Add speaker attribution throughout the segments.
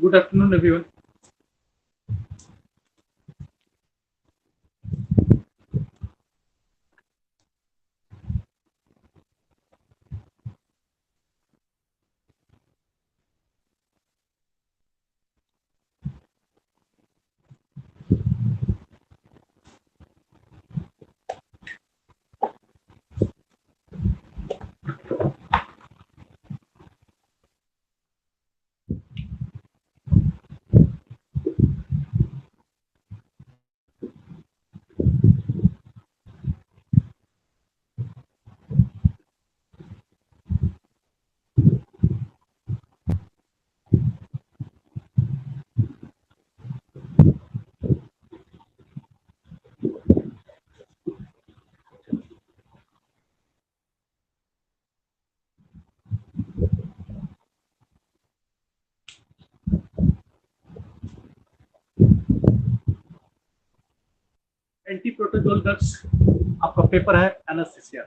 Speaker 1: Good afternoon, everyone. Anti protozoal drugs आपका paper है anaesthesia.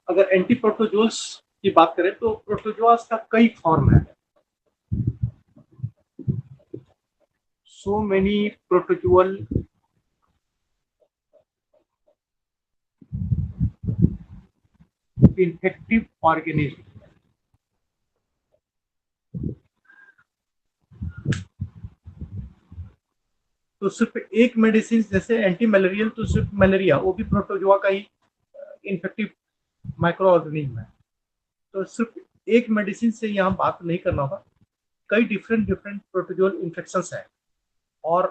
Speaker 1: अगर एंटी प्रोटोजोल्स की बात करें तो प्रोटोजोआस का कई फॉर्म है। So many protozoal infective organism. तो सिर्फ एक मेडिसिन जैसे एंटी मलेरियल, तो सिर्फ मलेरिया वो भी प्रोटोजोआ का ही इन्फेक्टिव माइक्रो ऑर्गेनिज्म है। तो सिर्फ एक मेडिसिन से यहाँ बात नहीं करना होगा, कई डिफरेंट डिफरेंट प्रोटोजोल इन्फेक्शंस हैं और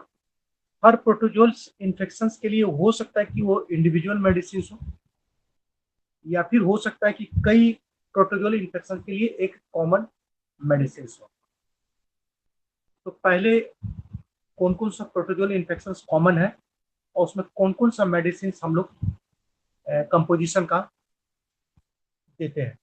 Speaker 1: हर प्रोटोजोल्स इन्फेक्शंस के लिए हो सकता है कि वो इंडिविजुअल मेडिसिन हो या फिर हो सकता है कि कई प्रोटोजोल इन्फेक्शन के लिए एक कॉमन मेडिसिन हो। तो पहले कौन कौन सा प्रोटोजोल इन्फेक्शन कॉमन है और उसमें कौन कौन सा मेडिसिन हम लोग कंपोजिशन का देते हैं।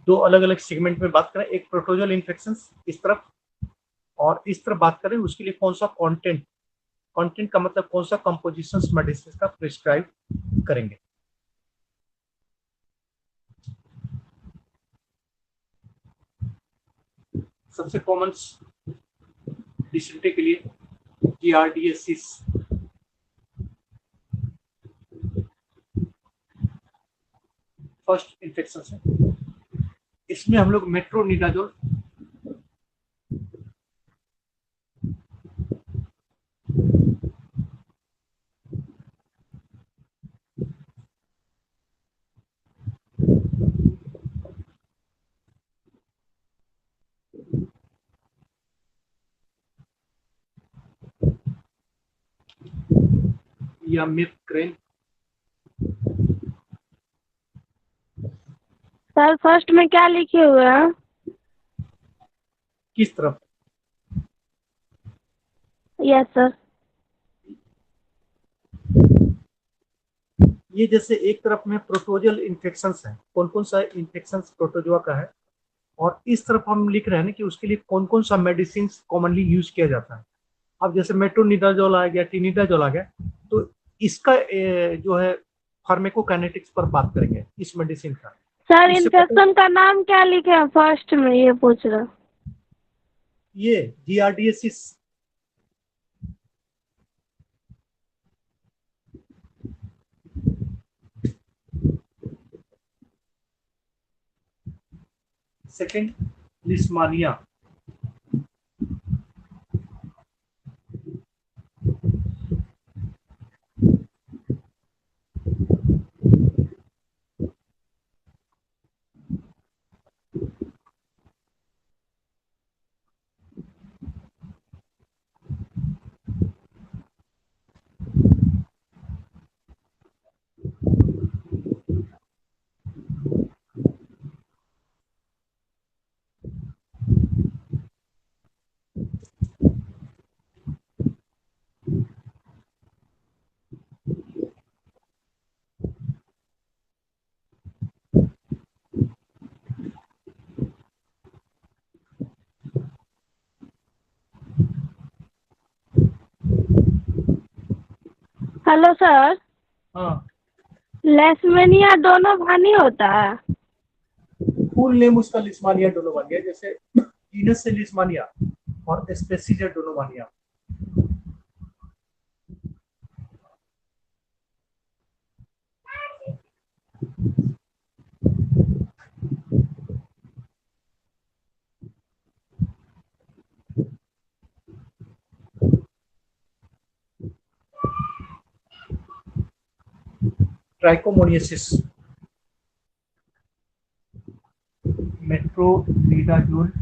Speaker 1: दो अलग अलग सेगमेंट में बात करें, एक प्रोटोजोल इन्फेक्शन इस तरफ और इस तरफ बात करें, उसके लिए कौन सा कंटेंट, कंटेंट का मतलब कौन सा कंपोजिशन मेडिसिन का प्रिस्क्राइब करेंगे। सबसे कॉमन डिसेंट्री के लिए GRDS फर्स्ट इन्फेक्शन है। इसमें हम लोग मेट्रोनिडाजोल या मिथक्रेन।
Speaker 2: सर फर्स्ट में क्या लिखे हुए हैं?
Speaker 1: किस तरफ?
Speaker 2: Yes sir.
Speaker 1: ये जैसे एक तरफ में प्रोटोजोल इन्फेक्शंस है, कौन कौन सा इन्फेक्शंस प्रोटोजोआ का है, और इस तरफ हम लिख रहे हैं कि उसके लिए कौन कौन सा मेडिसिन कॉमनली यूज किया जाता है। अब जैसे मेट्रोनिडाजोल आ गया, टिनिडाजोल आ गया, तो इसका जो है फार्मेकोकाइनेटिक्स पर बात करेंगे इस मेडिसिन का।
Speaker 2: सर
Speaker 1: इससे पता
Speaker 2: इन्फेक्शन का नाम क्या लिखे हैं फर्स्ट में, ये पूछ रहा।
Speaker 1: ये giardiasis. Second, leishmania.
Speaker 2: Hello sir,
Speaker 1: हाँ,
Speaker 2: लेसमेनिया दोनों भानी होता है?
Speaker 1: फुल नेम उसका लिस्मानिया डोनोवानिया, जैसे जीनस से लिस्मानिया और स्पेसीज है डोनोवानिया। Trichomoniasis, metronidazole,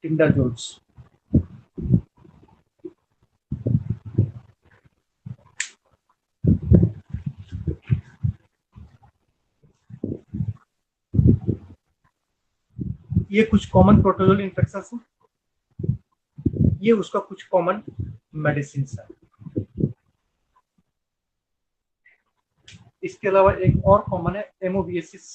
Speaker 1: टिंडाजोल्स। ये कुछ कॉमन प्रोटोजोल इन्फेक्शन है, ये उसका कुछ कॉमन मेडिसिन है। इसके अलावा एक और कॉमन है एमोबियसिस।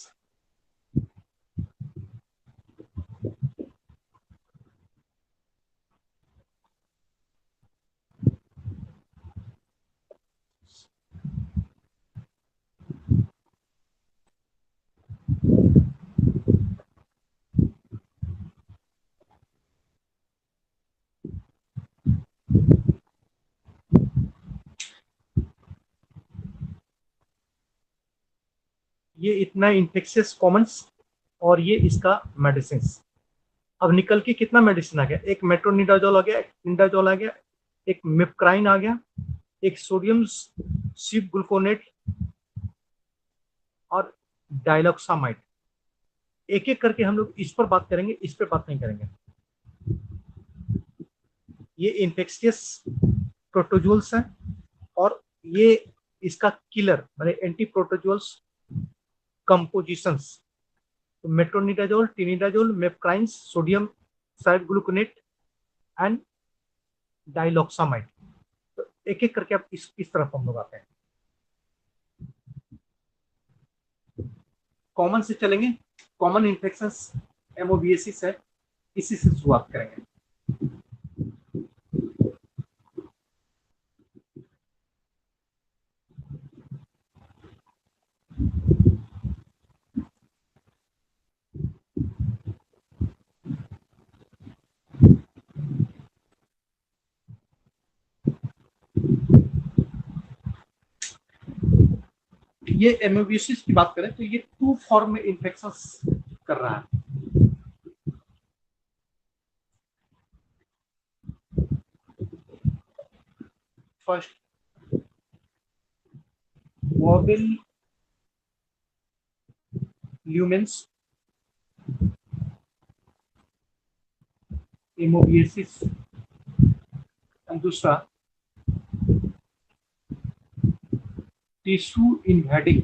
Speaker 1: ये इतना इन्फेक्शियस कॉमन और ये इसका मेडिसिन। अब निकल के कितना मेडिसिन आ गया, एक मेट्रोनिडाजोल आ गया, एक इंडाजोल आ गया, एक मिपक्राइन आ गया, एक सोडियम सिप ग्लूकोनेट और डायलॉक्सामाइड। एक एक करके हम लोग इस पर बात करेंगे, इस पर बात नहीं करेंगे। ये इन्फेक्शियस प्रोटोजोल्स हैं और ये इसका किलर माने एंटी प्रोटोजोल्स कंपोजिशंस। तो मेट्रोनिडाजोल, टिनिडाजोल, मेपक्राइंस, सोडियम साइडग्लूकोनेट एंड डाइलॉक्सामाइड। तो एक एक करके आप इस तरफ हम लोग आते हैं। कॉमन से चलेंगे, कॉमन इन्फेक्शंस एमओबीएसिस है, इसी से शुरुआत करेंगे। ये एमओबीएसिस की बात करें तो ये टू फॉर्म में इन्फेक्शंस कर रहा है। फर्स्ट, वॉबिल ल्यूमेंस एमोबियसिस, दूसरा टिश्यू इन्वेडिंग।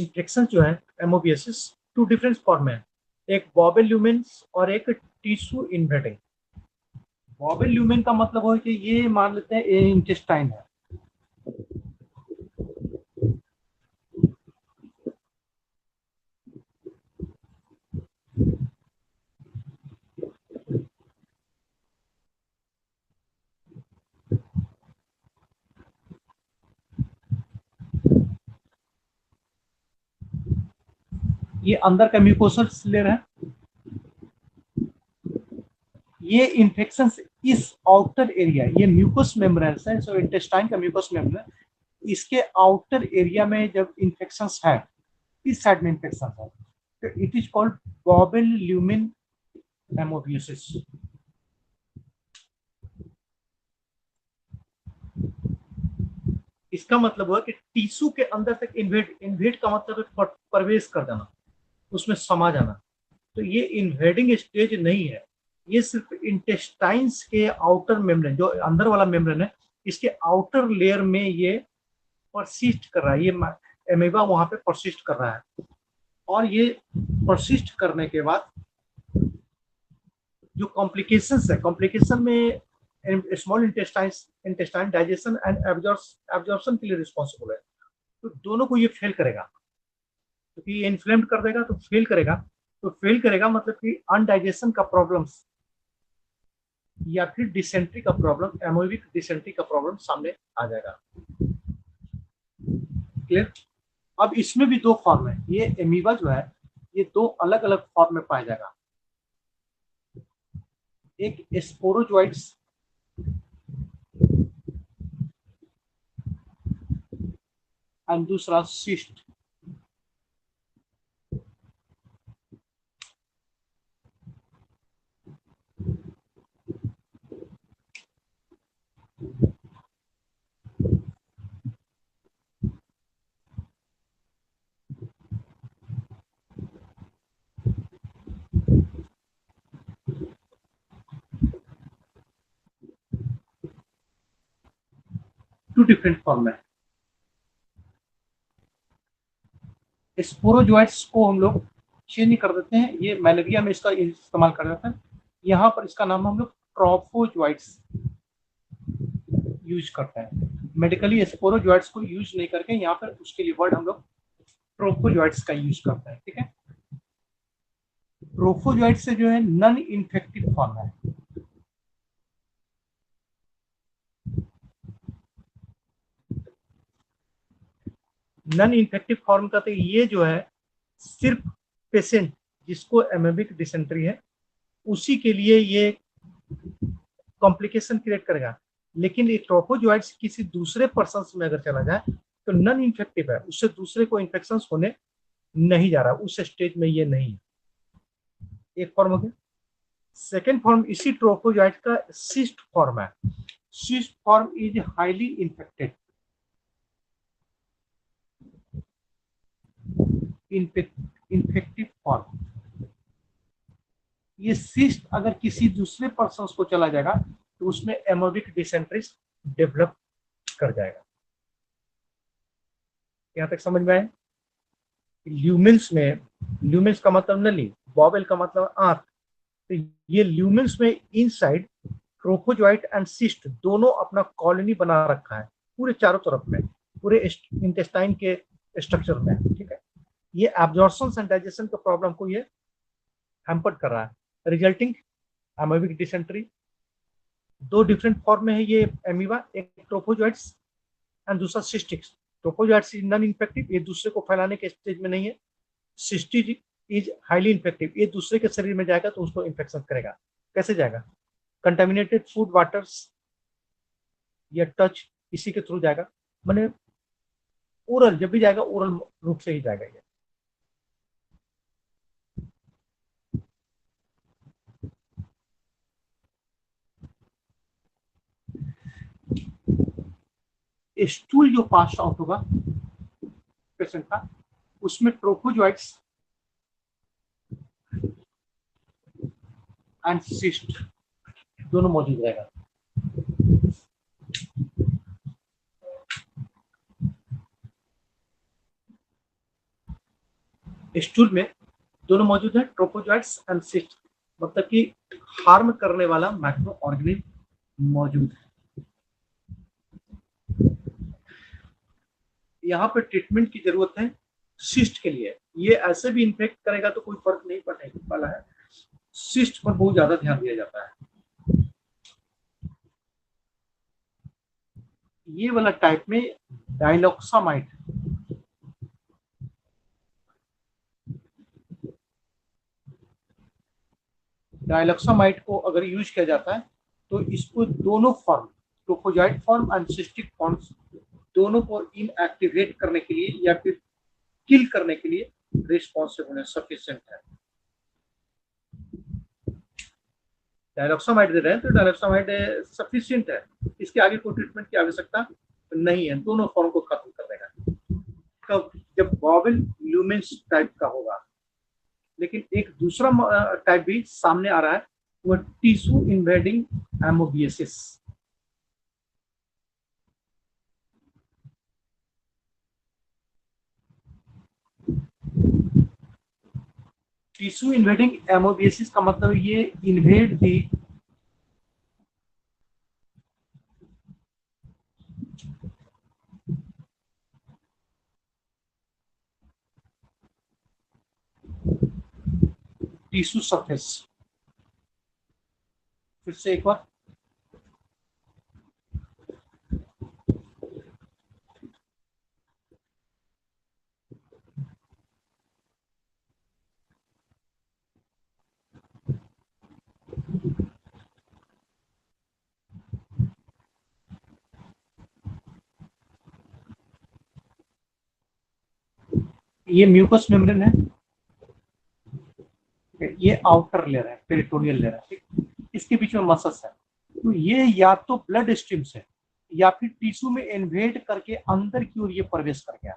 Speaker 1: इन्फेक्शन जो है एमोबियसिस टू डिफरेंट फॉर्म है, एक बॉबल ल्यूमेंस और एक टिश्यू इन्वेडिंग। बॉबल ल्यूमेन का मतलब है कि ये मान लेते हैं इंटेस्टाइन है, ये अंदर का म्यूकोसल लेयर है। ये इन्फेक्शन इस आउटर एरिया, ये म्यूकोस मेम्ब्रेन है, जो इंटेस्टाइन का म्यूकोस मेम्ब्रेन, इसके आउटर एरिया में जब इन्फेक्शन है, इस साइड में इन्फेक्शन है, तो it is called bowel lumen amoebiasis. इसका मतलब हुआ कि टिश्यू के अंदर तक इन्वेड, इन्वेड का मतलब है प्रवेश कर जाना, उसमें समा जाना। तो ये इन्वेडिंग स्टेज नहीं है, ये सिर्फ इंटेस्टाइन्स के आउटर मेम्ब्रेन, जो अंदर वाला मेम्ब्रेन है, इसके आउटर लेयर में ये परसिस्ट कर रहा है, ये एमीबा वहां पे परसिस्ट कर रहा है। और ये परसिस्ट करने के बाद जो कॉम्प्लिकेशंस है, कॉम्प्लिकेशन में small intestine digestion and absorption के लिए रिस्पॉन्सिबल है। तो दोनों को ये फेल करेगा, क्योंकि ये इन्फ्लेम्ड कर देगा तो फेल करेगा। तो फेल करेगा मतलब कि अनडाइजेशन का प्रॉब्लम्स या फिर डिसेंट्री का प्रॉब्लम, एमोबिक डिसेंट्री का प्रॉब्लम सामने आ जाएगा। क्लियर? अब इसमें भी दो फॉर्म है, ये एमीबा जो है ये दो अलग अलग फॉर्म में पाया जाएगा, एक स्पोरोजोइट्स एंड दूसरा सिस्ट। टू डिफरेंट फॉर्म है। स्पोरोजोइट्स को हम लोग चेंज कर देते हैं, ये मलेरिया में इसका इस्तेमाल कर देते हैं, यहाँ पर इसका नाम हम लोग ट्रोफोजोइट्स यूज करते हैं। मेडिकली स्पोरोजोइट्स को यूज नहीं करके यहाँ पर उसके लिए वर्ड हम लोग ट्रोफोजोइट्स का यूज करते हैं। ठीक है, ट्रोफोजोइट्स से जो है नॉन इन्फेक्टिव फॉर्म है। नॉन इन्फेक्टिव फॉर्म का तो ये जो है सिर्फ पेशेंट जिसको एमेबिक डिसेंट्री है उसी के लिए ये कॉम्प्लिकेशन क्रिएट करेगा। लेकिन ये ट्रोफोजोइट्स किसी दूसरे पर्सन में अगर चला जाए तो नॉन इन्फेक्टिव है, उससे दूसरे को इन्फेक्शन होने नहीं जा रहा, उस स्टेज में ये नहीं है। एक फॉर्म हो गया। सेकेंड फॉर्म इसी ट्रोफोजोइट का सिस्ट फॉर्म है। Cyst form is highly infected, infective form. ये सिस्ट अगर किसी दूसरे पर्सन को चला जाएगा तो उसमें एमोबिक डिसेंट्री डेवलप कर जाएगा। यहां तक समझ में आए? ल्यूमेंस में, ल्यूमेंस का मतलब नली, बॉबल का मतलब आंख, तो ये ल्यूमेंस में इनसाइड ट्रोफोजोइट एंड सिस्ट दोनों अपना कॉलोनी बना रखा है पूरे चारों तरफ में, पूरे इंटेस्टाइन के स्ट्रक्चर में। ठीक है, ये एब्जॉर्प्शन एंड डाइजेशन के प्रॉब्लम को ये हैम्पर कर रहा है, रिजल्टिंग एमोबिक डिसेंट्री। दो डिफरेंट फॉर्म में है ये एमीबा, एक ट्रोफोजोइट्स एंड दूसरा सिस्टिक्स। ट्रोफोजोइट्स इज नॉन इन्फेक्टिव, ये दूसरे को फैलाने के स्टेज में नहीं है। सिस्टिक इज हाईली इन्फेक्टिव, ये दूसरे के शरीर में जाएगा तो उसको इन्फेक्शन करेगा। कैसे जाएगा? कंटामिनेटेड फूड, वाटर्स या टच, इसी के थ्रू जाएगा। मैंने ओरल, जब भी जाएगा ओरल रूप से ही जाएगा ये। स्टूल जो पास आउट होगा पेशेंट का, उसमें ट्रोफोजोइट्स एंड सिस्ट दोनों मौजूद रहेगा। स्टूल में दोनों मौजूद है, ट्रोपोजोइट्स एंड सिस्ट, मतलब कि हार्म करने वाला माइक्रो ऑर्गेनिज्म मौजूद है। यहाँ पर ट्रीटमेंट की जरूरत है सिस्ट के लिए। ये ऐसे भी इन्फेक्ट करेगा तो कोई फर्क नहीं पड़ने वाला है, सिस्ट पर बहुत ज्यादा ध्यान दिया जाता है। ये वाला टाइप में डाइलॉक्सामाइड, डाइलॉक्सामाइड को अगर यूज किया जाता है तो इसको दोनों form, trophozoite form and cystic forms, दोनों को इनएक्टिवेट करने के लिए या फिर किल करने के लिए रिस्पॉन्सिबल है, सफिशिएंट है। डाइलॉक्सामाइड दे रहे हैं तो डाइलॉक्सामाइड सफिशिएंट है, इसके आगे कोई ट्रीटमेंट की आवश्यकता नहीं है, दोनों फॉर्म को खत्म कर देगा। कब? जब बॉबल ल्यूमेंस टाइप का होगा। लेकिन एक दूसरा टाइप भी सामने आ रहा है, वो टिश्यू इन्वेडिंग एमोबियासिस। टिश्यू इन्वेडिंग एमोबियासिस का मतलब ये इन्वेड दी टिश्यू सरफेस। फिर से एक बार, ये म्यूकस मेम्ब्रेन है, ये आउटर लेयर है, पेरिटोनियल लेयर है, ठीक। इसके बीच में मसल्स है, तो ये या तो ब्लड स्ट्रीम से या फिर टिश्यू में इन्वेड करके अंदर की ओर ये प्रवेश कर गया,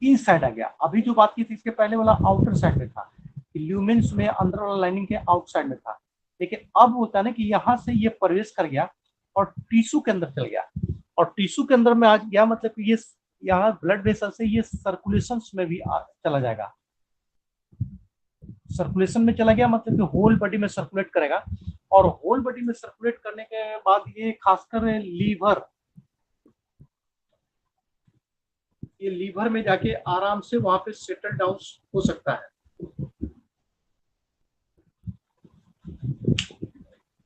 Speaker 1: इन साइड आ गया। अभी जो बात की थी इसके पहले वाला आउटर साइड में था, ल्यूमेंस में अंदर वाला लाइनिंग के आउटसाइड में था, लेकिन अब होता है ना कि यहाँ से ये प्रवेश कर गया और टिश्यू के अंदर चल गया, और टिश्यू के अंदर में आ गया मतलब कि ये यहाँ ब्लड वेसल से ये सर्कुलेशन में भी चला जाएगा। सर्कुलेशन में चला गया मतलब कि होल बॉडी में सर्कुलेट करेगा, और होल बॉडी में सर्कुलेट करने के बाद ये खासकर लीवर, ये लीवर में जाके आराम से वहां पे सेटल डाउन हो सकता है।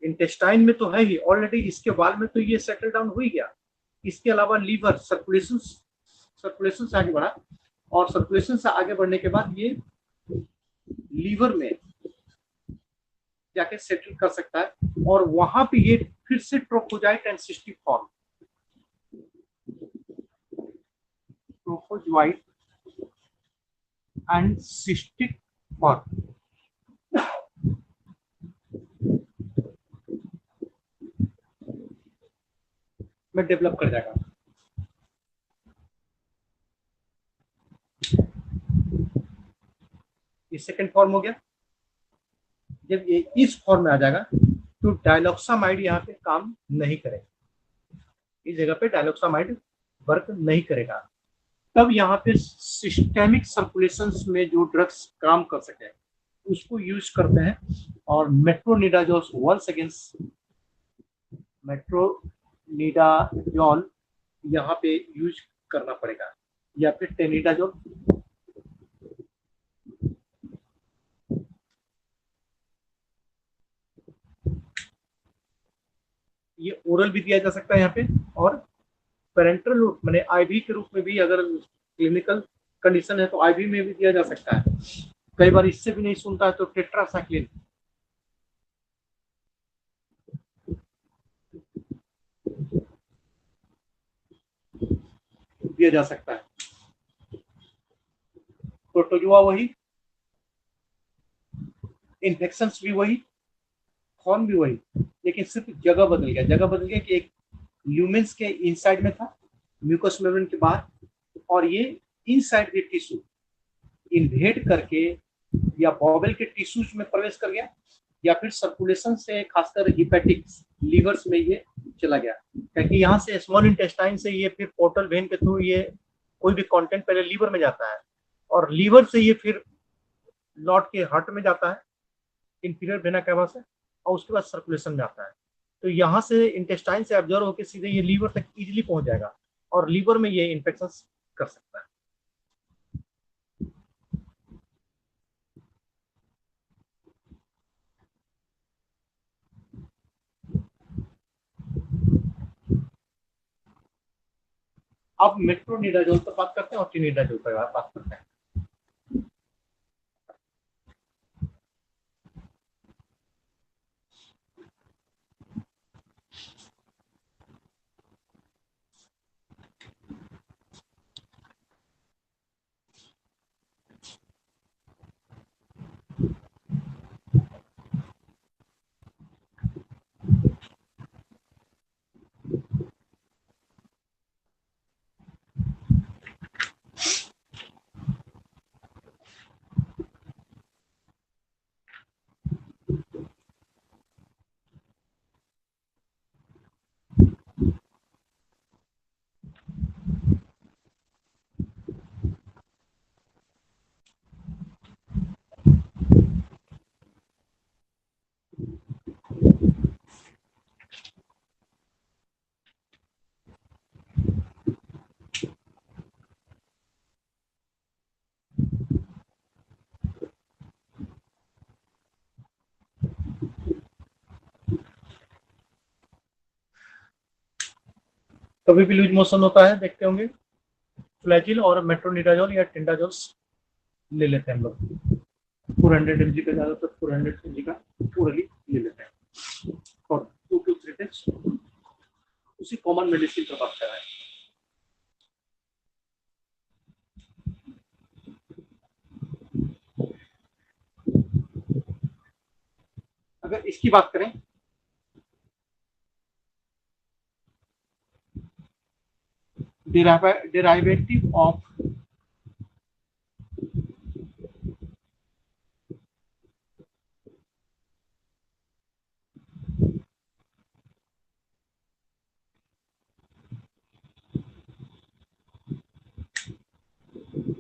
Speaker 1: इंटेस्टाइन में तो है ही ऑलरेडी, इसके बाल में तो ये सेटल डाउन हो ही गया। इसके अलावा लीवर सर्कुलेशन से आगे बढ़ा, और सर्कुलेशन से आगे बढ़ने के बाद ये लीवर में जाके सेटल कर सकता है, और वहां पे ये फिर से trophozoite and cystic form, trophozoite and cystic form में डेवलप कर जाएगा। ये सेकंड फॉर्म हो गया। जब ये इस फॉर्म में आ जाएगा तो डाइलॉक्सामाइड यहाँ पे काम नहीं करेगा, इस जगह पे डाइलॉक्सामाइड वर्क नहीं करेगा। तब यहाँ पे सिस्टेमिक सर्कुलेशन में जो ड्रग्स काम कर सके उसको यूज करते हैं, और मेट्रोनिडाजोल, वंस अगेंस्ट मेट्रोनिडाजोल यहाँ पे यूज करना पड़ेगा, या फिर टेनिडाजोल। ये ओरल भी दिया जा सकता है यहाँ पे, और पेरेंटल रूट मैंने आईवी के रूप में भी, अगर क्लिनिकल कंडीशन है तो आईवी में भी दिया जा सकता है। कई बार इससे भी नहीं सुनता है तो टेट्रासाइक्लिन दिया जा सकता है। प्रोटोजोआ वही, इन्फेक्शंस भी वही, फॉर्म भी वही, लेकिन सिर्फ जगह बदल गया। जगह बदल गया कि एक ल्यूमेंस के इनसाइड में था, म्यूकस मेम्ब्रेन के बाहर, और ये इनसाइड के टिश्यू इन्वेड करके या बॉबल के टिश्यूज में प्रवेश कर गया, या फिर सर्कुलेशन से खासकर हिपेटिक्स लीवर्स में ये चला गया, क्योंकि यहाँ से स्मॉल इंटेस्टाइन से ये फिर पोर्टल वेन के थ्रू ये कोई भी कंटेंट पहले लीवर में जाता है और लीवर से ये फिर लौट के हार्ट में जाता है इंफीरियर वेना कैवा से, और उसके बाद सर्कुलेशन में आता है। तो यहाँ से इंटेस्टाइन से ऑब्जर्व होकर सीधे ये लीवर तक इजीली पहुंच जाएगा और लीवर में ये इन्फेक्शन कर सकता है। अब मेट्रोनिडाजोल पर बात करते हैं और टिनिडाजोल पर बात करते हैं। कभी भी लूज मोशन होता है, देखते होंगे, फ्लैजिल और मेट्रोनिडाजोल या टिंडाजोल ले लेते हैं हम लोग। 400 mg का, ज्यादातर 400 mg का ओरली ले लेते हैं और 2 to 3 days उसी कॉमन मेडिसिन का बात कर रहे हैं। अगर इसकी बात करें, डेराइवेटिव ऑफ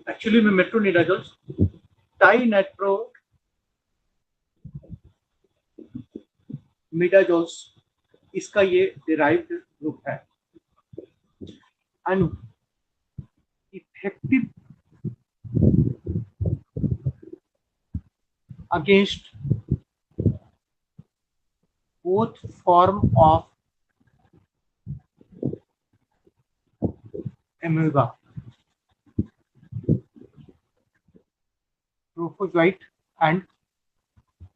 Speaker 1: एक्चुअली में मेट्रोनिडाजोल डाइनाइट्रो मिडाजोल्स, इसका ये डिराइव्ड ग्रुप है and effective against both form of amoeba, trophozoite and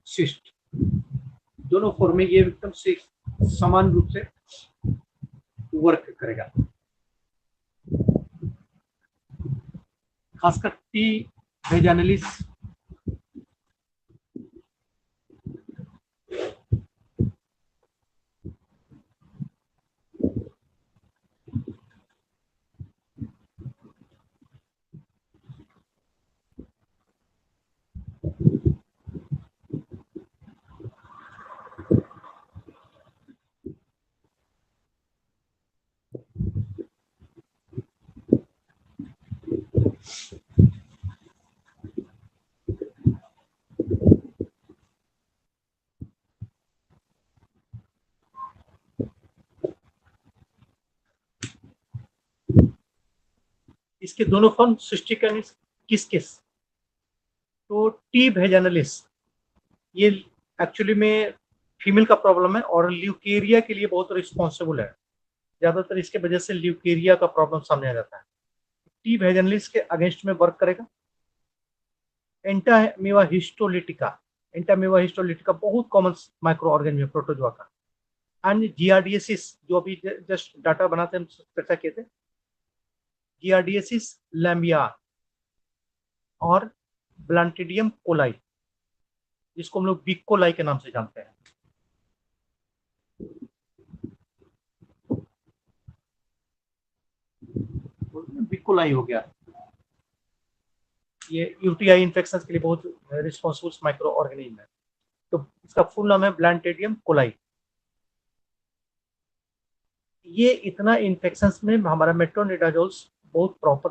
Speaker 1: cyst, दोनों फॉर्म में ये एकदम से समान रूप से वर्क करेगा। खासकर टी वेजानिलिस इसके दोनों फॉर्म सिस्टिक किस तो टी वेजानिलिस ये एक्चुअली में फीमेल का प्रॉब्लम है और ल्यूकेरिया के लिए बहुत रिस्पॉन्सिबल है। ज्यादातर इसके वजह से ल्यूकेरिया का प्रॉब्लम सामने आ जाता है। टी वेजानिलिस के अगेंस्ट में वर्क करेगा। एंटामीवा हिस्टोलिटिका बहुत कॉमन माइक्रो ऑर्गेनिज्म प्रोटोजोआ का। एंड जियार्डियसिस जो अभी जस्ट डाटा बनाते हम चर्चा किए थे, जियार्डियसिस लैम्बिया और ब्लांटिडियम कोलाई, जिसको हम लोग बिग कोलाई के नाम से जानते हैं। बिग कोलाई हो गया, ये यूटीआई इन्फेक्शन के लिए बहुत रिस्पॉन्सिबल माइक्रो ऑर्गेनिज्म है। तो इसका फुल नाम है ब्लांटिडियम कोलाई। ये इतना इन्फेक्शन में हमारा मेट्रोनिडाजोल बहुत प्रॉपर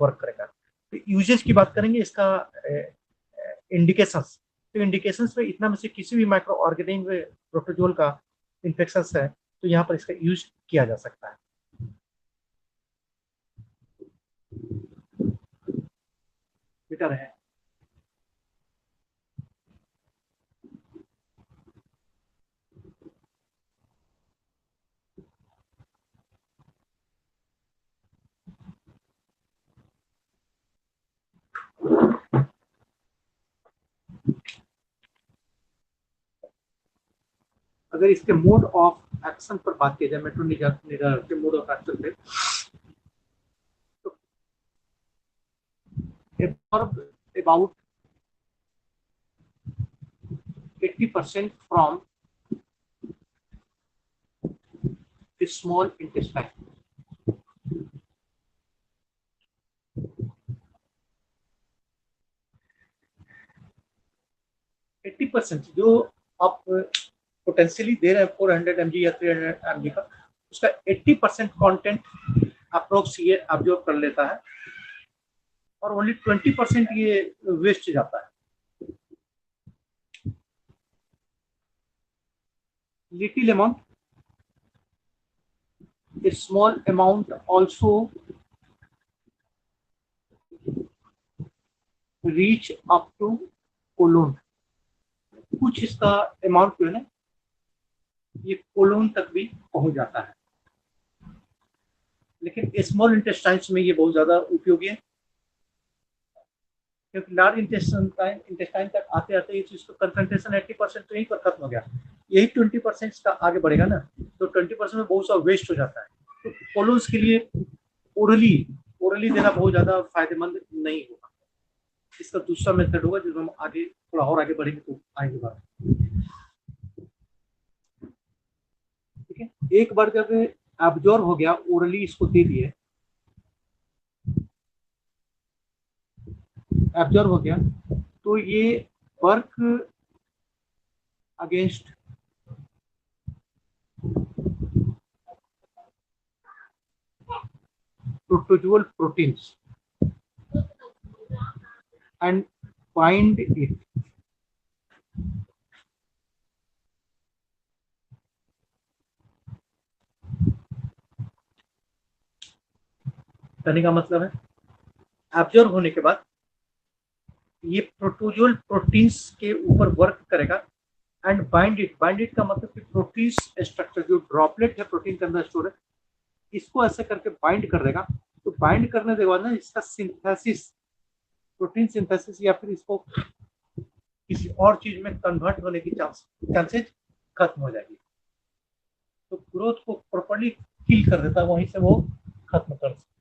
Speaker 1: वर्क करेगा। तो यूजेज की बात करेंगे इसका, इंडिकेशंस। तो इंडिकेशंस में इतना में से किसी भी माइक्रो ऑर्गेनिज्म में प्रोटोजोल का इन्फेक्शन है तो यहाँ पर इसका यूज किया जा सकता है। बेटर है। अगर इसके मोड ऑफ एक्शन पर बात की जाए, मेट्रोनिडाल के मोड ऑफ एक्शन पे, अबाउट 80% फ्रॉम स्मॉल इंटेस्टाइन। 80% जो आप पोटेंशियली दे रहे हैं 400 mg या 300 mg का, उसका 80% कंटेंट अप्रोक्स ये ऑब्जर्व कर लेता है और ओनली 20% ये वेस्ट जाता है। Little amount, a small amount also reach up to colon. कुछ इसका अमाउंट जो है ना ये कोलोन तक भी पहुंच जाता है, लेकिन स्मॉल इंटेस्टाइन्स में ये बहुत ज्यादा उपयोगी है, क्योंकि लार्ज इंटेस्टाइन तक आते आते ये चीज का कंसंट्रेशन 80% तो यहीं पर खत्म हो गया, यही 20% का आगे बढ़ेगा ना, तो 20% में बहुत सा वेस्ट हो जाता है। तो कोलोन्स के लिए ओरली ओरली देना बहुत ज्यादा फायदेमंद नहीं होगा। इसका दूसरा मेथड होगा जिसमें हम आगे थोड़ा और आगे बढ़ेंगे तो आएंगे बात। ठीक है, एक बार जब एब्जॉर्ब हो गया, ओरली इसको दे दिए, एब्जॉर्ब हो गया, तो ये work against protozoal proteins and bind it करने का मतलब है एब्जॉर्ब होने के बाद ये प्रोटोजोअल प्रोटीन्स के ऊपर वर्क करेगा एंड बाइंड इट का मतलब कि प्रोटीन्स स्ट्रक्चर जो ड्रॉपलेट है प्रोटीन के अंदर स्टोर है, इसको ऐसे करके बाइंड कर देगा। तो बाइंड करने के बाद ना इसका सिंथेसिस, प्रोटीन सिंथेसिस या फिर इसको किसी और चीज में कन्वर्ट होने की चांसेज खत्म हो जाएगी। तो ग्रोथ को प्रॉपर्ली किल कर देता है, वहीं से वो खत्म कर सकता।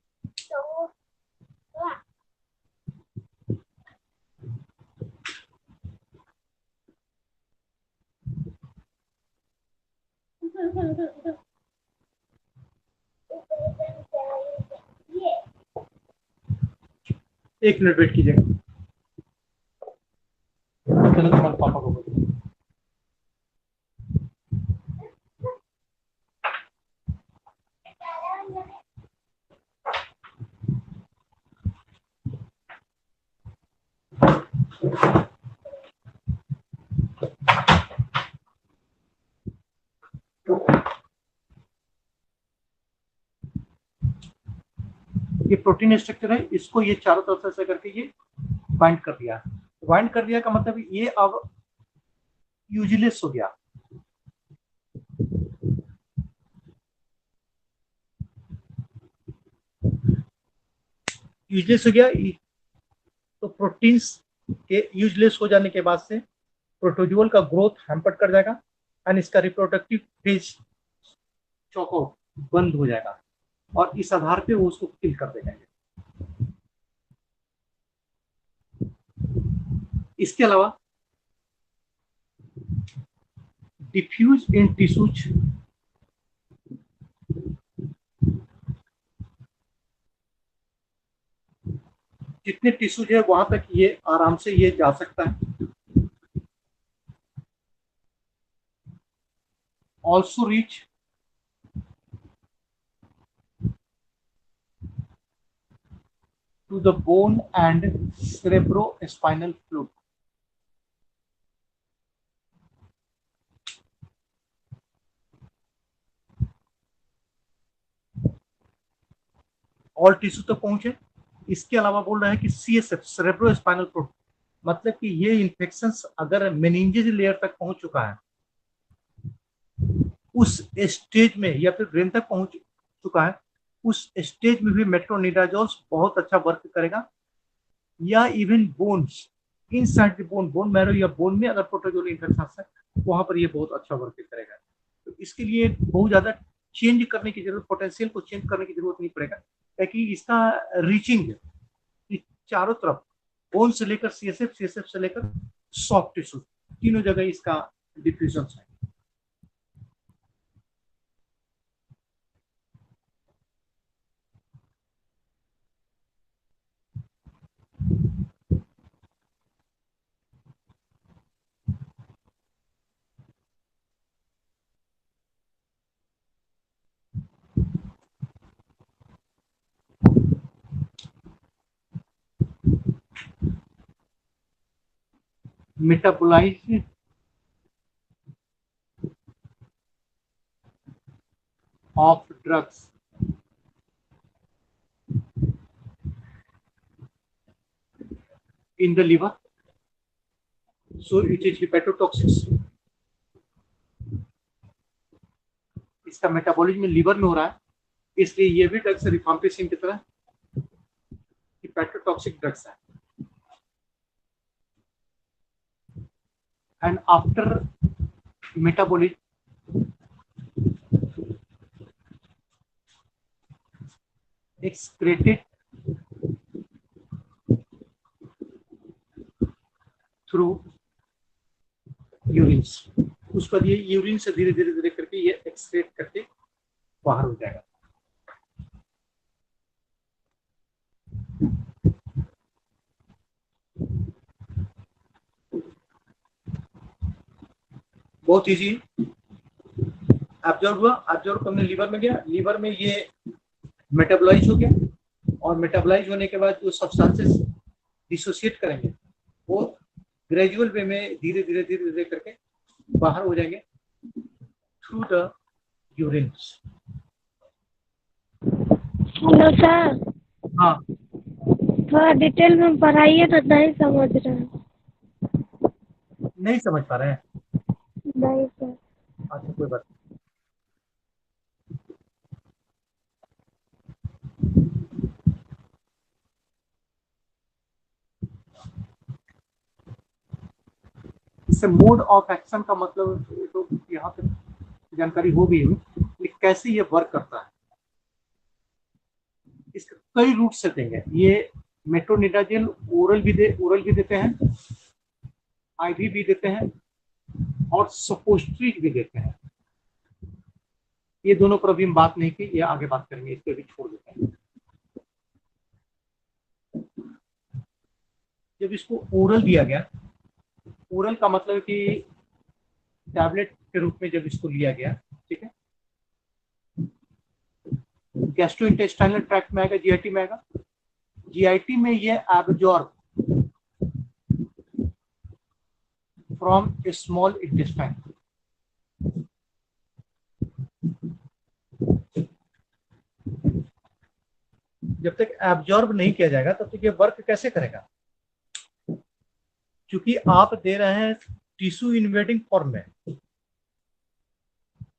Speaker 1: एक मिनट वेट कीजिएगा, चलो तुम्हारे पापा को बोलो। ये प्रोटीन स्ट्रक्चर है, इसको ये चारों तरफ से करके ये बाइंड कर दिया। बाइंड कर दिया का मतलब ये अब यूजलेस हो गया। यूजलेस हो गया तो प्रोटीन्स के यूजलेस हो जाने के बाद से प्रोटोजोअल का ग्रोथ हैम्पर्ड कर जाएगा एंड इसका रिप्रोडक्टिव फेज चौकआउट बंद हो जाएगा और इस आधार पे वो उसको किल कर देंगे। इसके अलावा डिफ्यूज इन टिश्यूज, जितने टिश्यूज है वहां तक ये आराम से ये जा सकता है। Also reach to the bone and cerebrospinal fluid. और टिश्यू तक पहुंचे। इसके अलावा बोल रहा है कि CSF सेरेब्रोस्पाइनल फ्लूइड, मतलब कि ये इन्फेक्शंस अगर मेनिंजेस लेयर तक पहुंच चुका है, उस स्टेज में या फिर ब्रेन तक पहुंच चुका है, उस स्टेज में भी मेट्रोनिडाजोल बहुत अच्छा वर्क करेगा। या even bones inside the bone marrow या बोन में अगर प्रोटोजोल इन्फेक्शन है, वहां पर ये बहुत अच्छा वर्क करेगा। तो इसके लिए बहुत ज्यादा चेंज करने की जरूरत, पोटेंशियल को चेंज करने की जरूरत नहीं पड़ेगा, ताकि इसका रीचिंग चारों तरफ, बोन से लेकर CSF से लेकर सॉफ्ट टिश्यू, तीनों जगह इसका डिफ्यूजन है। Metabolize of drugs in the liver, so it is hepatotoxic। इसका मेटाबॉलिज्म लीवर में हो रहा है, इसलिए ये भी ड्रग्स रिफाम्पिसिन की तरह hepatotoxic drugs है। and after metabolism excreted through urine, उस पर ये यूरिन से धीरे धीरे धीरे करके ये एक्सक्रेट करके बाहर हो जाएगा। बहुत इजी, एब्जॉर्ब हुआ, एब्जॉर्ब करने लीवर में गया, लीवर में ये मेटाबोलाइज हो गया, और मेटाबोलाइज होने के बाद जो सब्सटेंसेस डिसोसिएट करेंगे वो ग्रेजुअल वे में धीरे धीरे धीरे धीरे करके बाहर हो जाएंगे through the urine.
Speaker 2: Hello sir.
Speaker 1: हाँ,
Speaker 2: थोड़ा डिटेल में पढ़ाइए तो नहीं समझ रहे हैं।
Speaker 1: नहीं समझ पा रहे हैं?
Speaker 2: नहीं सर।
Speaker 1: अच्छा, कोई बात नहीं। इससे मोड ऑफ एक्शन का मतलब तो यहाँ पे जानकारी हो गई है, लेकिन कैसे ये वर्क करता है, इसके कई रूट से देंगे। ये मेट्रोनिडाजोल ओरल भी देते हैं, IV भी देते हैं, और सपोस्ट्री भी देते हैं। ये दोनों पर अभी हम बात नहीं की, ये आगे बात करेंगे, इस पर भी छोड़ देते हैं। जब इसको ओरल दिया गया, ओरल का मतलब कि टैबलेट के रूप में जब इसको लिया गया, ठीक है, गैस्ट्रोइंटेस्टाइनल ट्रैक्ट में आएगा, GIT में आएगा। GIT में ये absorb from A small intestine, जब तक एब्जॉर्ब नहीं किया जाएगा तब तक ये वर्क कैसे करेगा? क्योंकि आप दे रहे हैं टिश्यू इन्वेडिंग फॉर्म में।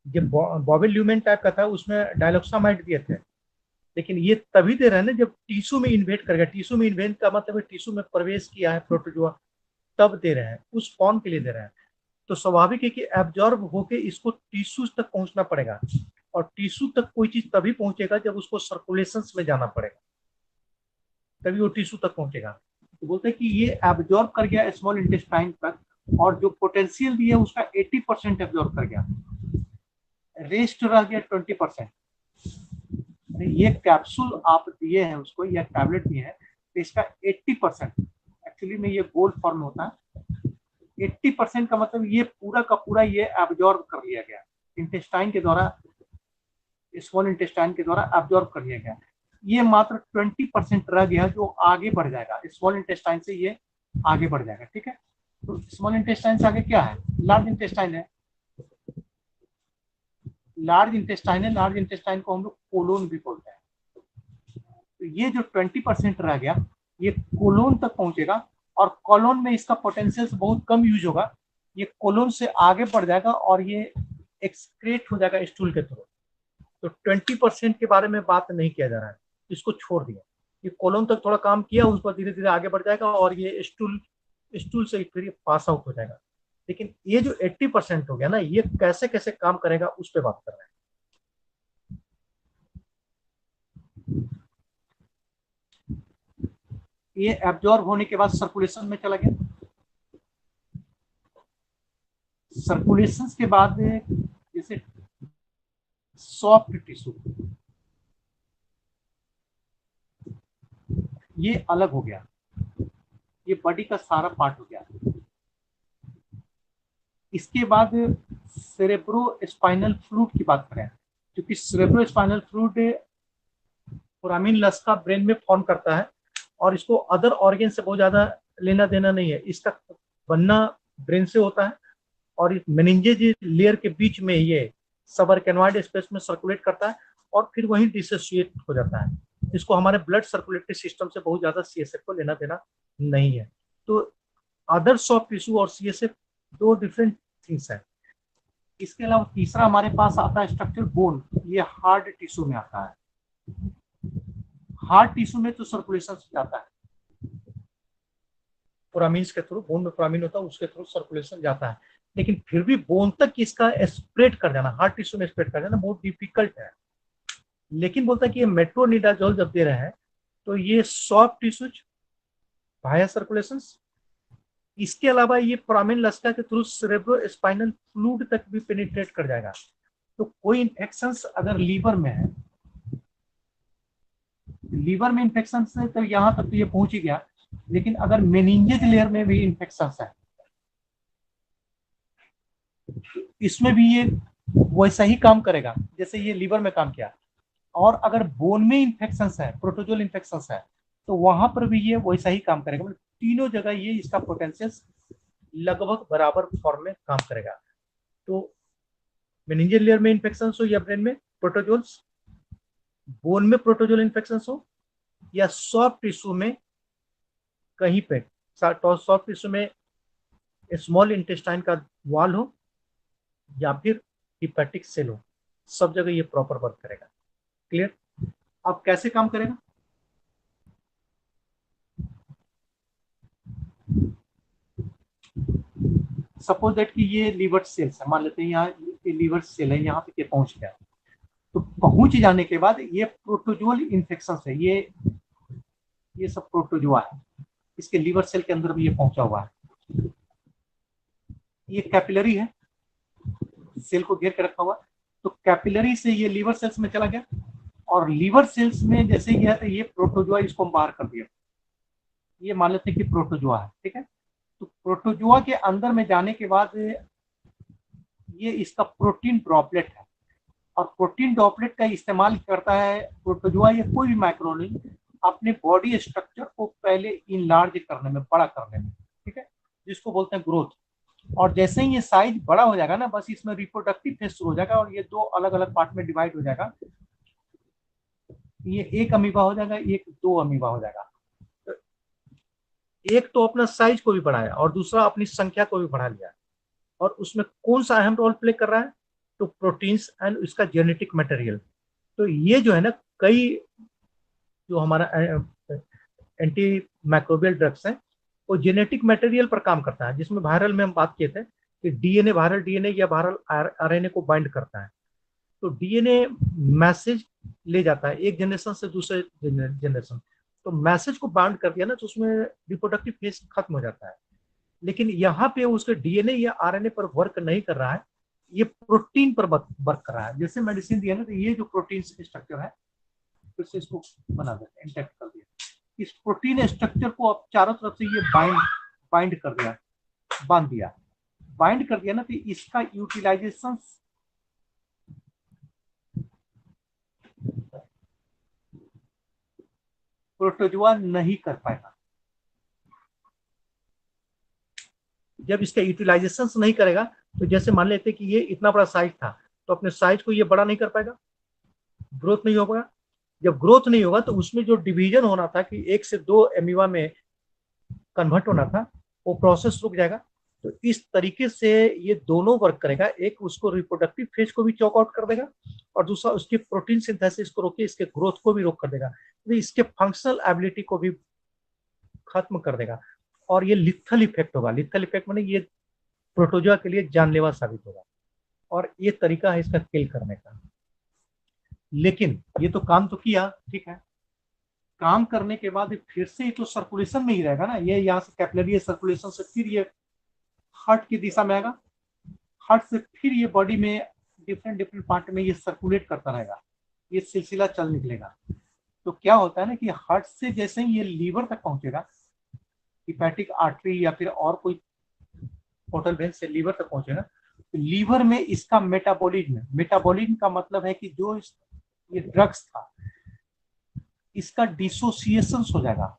Speaker 1: जब बॉबिल ल्यूमेन टाइप का था उसमें डायलॉक्सामाइड दिए थे, लेकिन ये तभी दे रहे हैं ना जब टिश्यू में इन्वेड करेगा। टिश्यू में इन्वेड का मतलब है टिश्यू में प्रवेश किया है प्रोटोजोआ, तब दे रहे हैं, उस फॉर्म के लिए दे रहे हैं। तो स्वाभाविक है कि एब्जॉर्ब होके इसको टिश्यू तक पहुंचना पड़ेगा, और टिश्यू तक कोई चीज तभी पहुंचेगा जब उसको सर्कुलेशन में जाना पड़ेगा, तभी वो टिश्यू तक पहुंचेगा। तो बोलते हैं कि ये एब्जॉर्ब कर गया स्मॉल इंटेस्टाइन तक, और जो पोटेंशियल भी है उसका 80% एब्जॉर्ब कर गया, रेस्ट रह गया 20%। ये कैप्सूल आप दिए हैं उसको या टैबलेट दिए हैं, तो इसका 80% एक्चुअली में ये गोल्ड फॉर्म होता है। 80% का मतलब ये पूरा का पूरा ये एब्जॉर्ब कर लिया गया इंटेस्टाइन के द्वारा, स्मॉल इंटेस्टाइन के द्वारा एब्जॉर्ब कर लिया गया। ये मात्र 20% रह गया जो आगे बढ़ जाएगा, स्मॉल इंटेस्टाइन से ये आगे बढ़ जाएगा। ठीक है, तो स्मॉल इंटेस्टाइन से आगे क्या है, लार्ज इंटेस्टाइन है। लार्ज इंटेस्टाइन है, लार्ज इंटेस्टाइन को हम लोग कोलोन भी बोलते हैं। तो ये जो 20% रह गया ये कोलोन तक पहुंचेगा, और कोलोन में इसका पोटेंशियल बहुत कम यूज होगा, ये कोलोन से आगे बढ़ जाएगा और ये एक्सक्रेट हो जाएगा स्टूल के थ्रू। तो 20% के बारे में बात नहीं किया जा रहा है, इसको छोड़ दिया। ये कोलोन तक थोड़ा काम किया, उस पर धीरे धीरे आगे बढ़ जाएगा और ये स्टूल स्टूल से फिर पास आउट हो जाएगा। लेकिन ये जो 80% हो गया ना, ये कैसे कैसे काम करेगा उस पर बात कर रहे हैं। ये एब्जॉर्ब होने के बाद सर्कुलेशन में चला गया। सर्कुलेशन के बाद जैसे सॉफ्ट टिश्यू ये अलग हो गया, ये बॉडी का सारा पार्ट हो गया। इसके बाद सेरेब्रो स्पाइनल फ्लूइड की बात करें, क्योंकि cerebrospinal fluid foramen Luschka brain में फॉर्म करता है और इसको अदर ऑर्गन से बहुत ज्यादा लेना देना नहीं है। इसका बनना ब्रेन से होता है और इस मेनिंजेज लेयर के बीच में ये सबअर्केनॉइड स्पेस में सर्कुलेट करता है और फिर वहीं डिसोसिएट हो जाता है। इसको हमारे ब्लड सर्कुलेटरी सिस्टम से बहुत ज्यादा सीएसएफ को लेना देना नहीं है। तो अदर सॉफ्ट टिश्यू और सीएसएफ दो डिफरेंट थिंग्स है। इसके अलावा तीसरा हमारे पास आता है स्ट्रक्चर बोन, ये हार्ड टिश्यू में आता है। हार्ड टिश्यू में तो सर्कुलेशन जाता है फोरामीन्स के थ्रू, बोन में फोरामीन होता है उसके थ्रू सर्कुलेशन जाता है, लेकिन फिर भी बोन तक इसका स्प्रेड कर जाना, हार्ड टिश्यू में स्प्रेड कर जाना बहुत डिफिकल्ट है। लेकिन बोलता है कि ये मेट्रोनिडाजोल जब दे रहे हैं तो ये सॉफ्ट टिश्यूज वाया सर्कुलेशन, इसके अलावा ये फोरामिन लस्का के थ्रू सेरेब्रो स्पाइनल फ्लूइड तक भी पेनिट्रेट कर जाएगा। तो कोई इंफेक्शन अगर लीवर में है, लीवर में इंफेक्शन है तो यहां तक तो ये पहुंच ही गया, लेकिन अगर मेनिंजेज लेयर में भी इंफेक्शन है इसमें भी ये वैसा ही काम करेगा जैसे ये लीवर में काम किया। और अगर बोन में इंफेक्शन है, प्रोटोजोल इंफेक्शन है, तो वहां पर भी ये वैसा ही काम करेगा। मतलब तीनों जगह ये इसका पोटेंशियल लगभग बराबर फॉर्म में काम करेगा। तो मेनिंजेल लेयर में इंफेक्शन हो या ब्रेन में प्रोटोजोल्स, बोन में प्रोटोजोल इंफेक्शन हो या सॉफ्ट टिश्यू में कहीं पे, सॉफ्ट टिश्यू में स्मॉल इंटेस्टाइन का वॉल हो या फिर हिपैटिक सेल हो, सब जगह ये प्रॉपर वर्क करेगा। क्लियर? अब कैसे काम करेगा? सपोज दैट कि ये लीवर सेल्स है, मान लेते हैं यहाँ ये लीवर सेल है, यहाँ तक ये पहुंच गया। तो पहुंच जाने के बाद ये प्रोटोजोल इंफेक्शन है, ये सब प्रोटोजोआ है, इसके लीवर सेल के अंदर भी ये पहुंचा हुआ है। ये कैपिलरी है, सेल को घेर के रखा हुआ, तो कैपिलरी से ये लीवर सेल्स में चला गया और लीवर सेल्स में जैसे ही गया तो ये प्रोटोजोआ इसको बाहर कर दिया। ये मान लेते हैं कि प्रोटोजोआ है, ठीक है। तो प्रोटोजोआ के अंदर में जाने के बाद ये इसका प्रोटीन ड्रॉपलेट है, और प्रोटीन ड्रॉपलेट का इस्तेमाल करता है प्रोटोजोआ या कोई भी माइक्रोऑर्गेनिज्म अपने बॉडी स्ट्रक्चर को पहले इनलार्ज करने में, बड़ा करने में, ठीक है, जिसको बोलते हैं ग्रोथ। और जैसे ही ये साइज बड़ा हो जाएगा ना, बस इसमें रिप्रोडक्टिव फेज शुरू हो जाएगा और ये दो अलग अलग पार्ट में डिवाइड हो जाएगा। ये एक अमीबा हो जाएगा, एक दो अमीबा हो जाएगा। तो एक तो अपना साइज को भी बढ़ाया और दूसरा अपनी संख्या को भी बढ़ा लिया, और उसमें कौन सा अहम रोल प्ले कर रहा है? तो प्रोटीन्स एंड इसका जेनेटिक मटेरियल। तो ये जो है ना, कई जो हमारा एंटी माइक्रोबियल ड्रग्स है वो जेनेटिक मटेरियल पर काम करता है, जिसमें वायरल में हम बात किए थे कि डीएनए, वायरल डीएनए या वायरल आरएनए को बाइंड करता है। तो डीएनए मैसेज ले जाता है एक जनरेशन से दूसरे जनरेशन, तो मैसेज को बाइंड कर दिया ना तो उसमें रिप्रोडक्टिव फेज खत्म हो जाता है। लेकिन यहाँ पे उसके डीएनए या आरएनए पर वर्क नहीं कर रहा है, ये प्रोटीन पर वर्क कर रहा है। जैसे मेडिसिन दिया ना, तो ये जो प्रोटीन स्ट्रक्चर है फिर से इसको बना देते हैं, इंटैक्ट कर दिया। इस प्रोटीन स्ट्रक्चर को अब चारों तरफ से ये बाइंड कर दिया, बांध दिया, बाइंड कर दिया ना, तो इसका यूटिलाइजेशन प्रोटोजोआ नहीं कर पाएगा। जब इसका यूटिलाइजेशन नहीं करेगा, तो जैसे मान लेते कि ये इतना बड़ा साइज था, तो अपने साइज को ये बड़ा नहीं कर पाएगा, ग्रोथ नहीं होगा। जब ग्रोथ नहीं होगा तो उसमें जो डिवीजन होना था कि 1 से 2 एमीबा में कन्वर्ट होना था, वो प्रोसेस रुक जाएगा। तो इस तरीके से ये दोनों वर्क करेगा, एक उसको रिप्रोडक्टिव फेज को भी चॉक आउट कर देगा, और दूसरा उसकी प्रोटीन सिंथेसिस को रोक के इसके ग्रोथ को भी रोक कर देगा, तो इसके फंक्शनल एबिलिटी को भी खत्म कर देगा। और ये लिथल इफेक्ट होगा। लिथल इफेक्ट माने ये प्रोटोजोआ के लिए जानलेवा साबित होगा, और ये तरीका है इसका किल करने का। लेकिन ये तो काम तो किया, ठीक है, काम करने के बाद फिर से ये तो सर्कुलेशन में ही रहेगा ना। ये यहाँ से कैपिलरी सर्कुलेशन से फिर ये हार्ट की दिशा में आएगा, हार्ट से फिर ये बॉडी में डिफरेंट डिफरेंट पार्ट में ये सर्कुलेट करता रहेगा, ये सिलसिला चल निकलेगा। तो क्या होता है ना कि हार्ट से जैसे ही ये लीवर तक पहुंचेगा, हिपैटिक आर्टरी या फिर और कोई पोर्टल वेन से लीवर तक पहुंचेगा, तो लीवर में इसका मेटाबॉलिज्म का मतलब है कि जो ये ड्रग्स था इसका डिसोसिएशन हो जाएगा।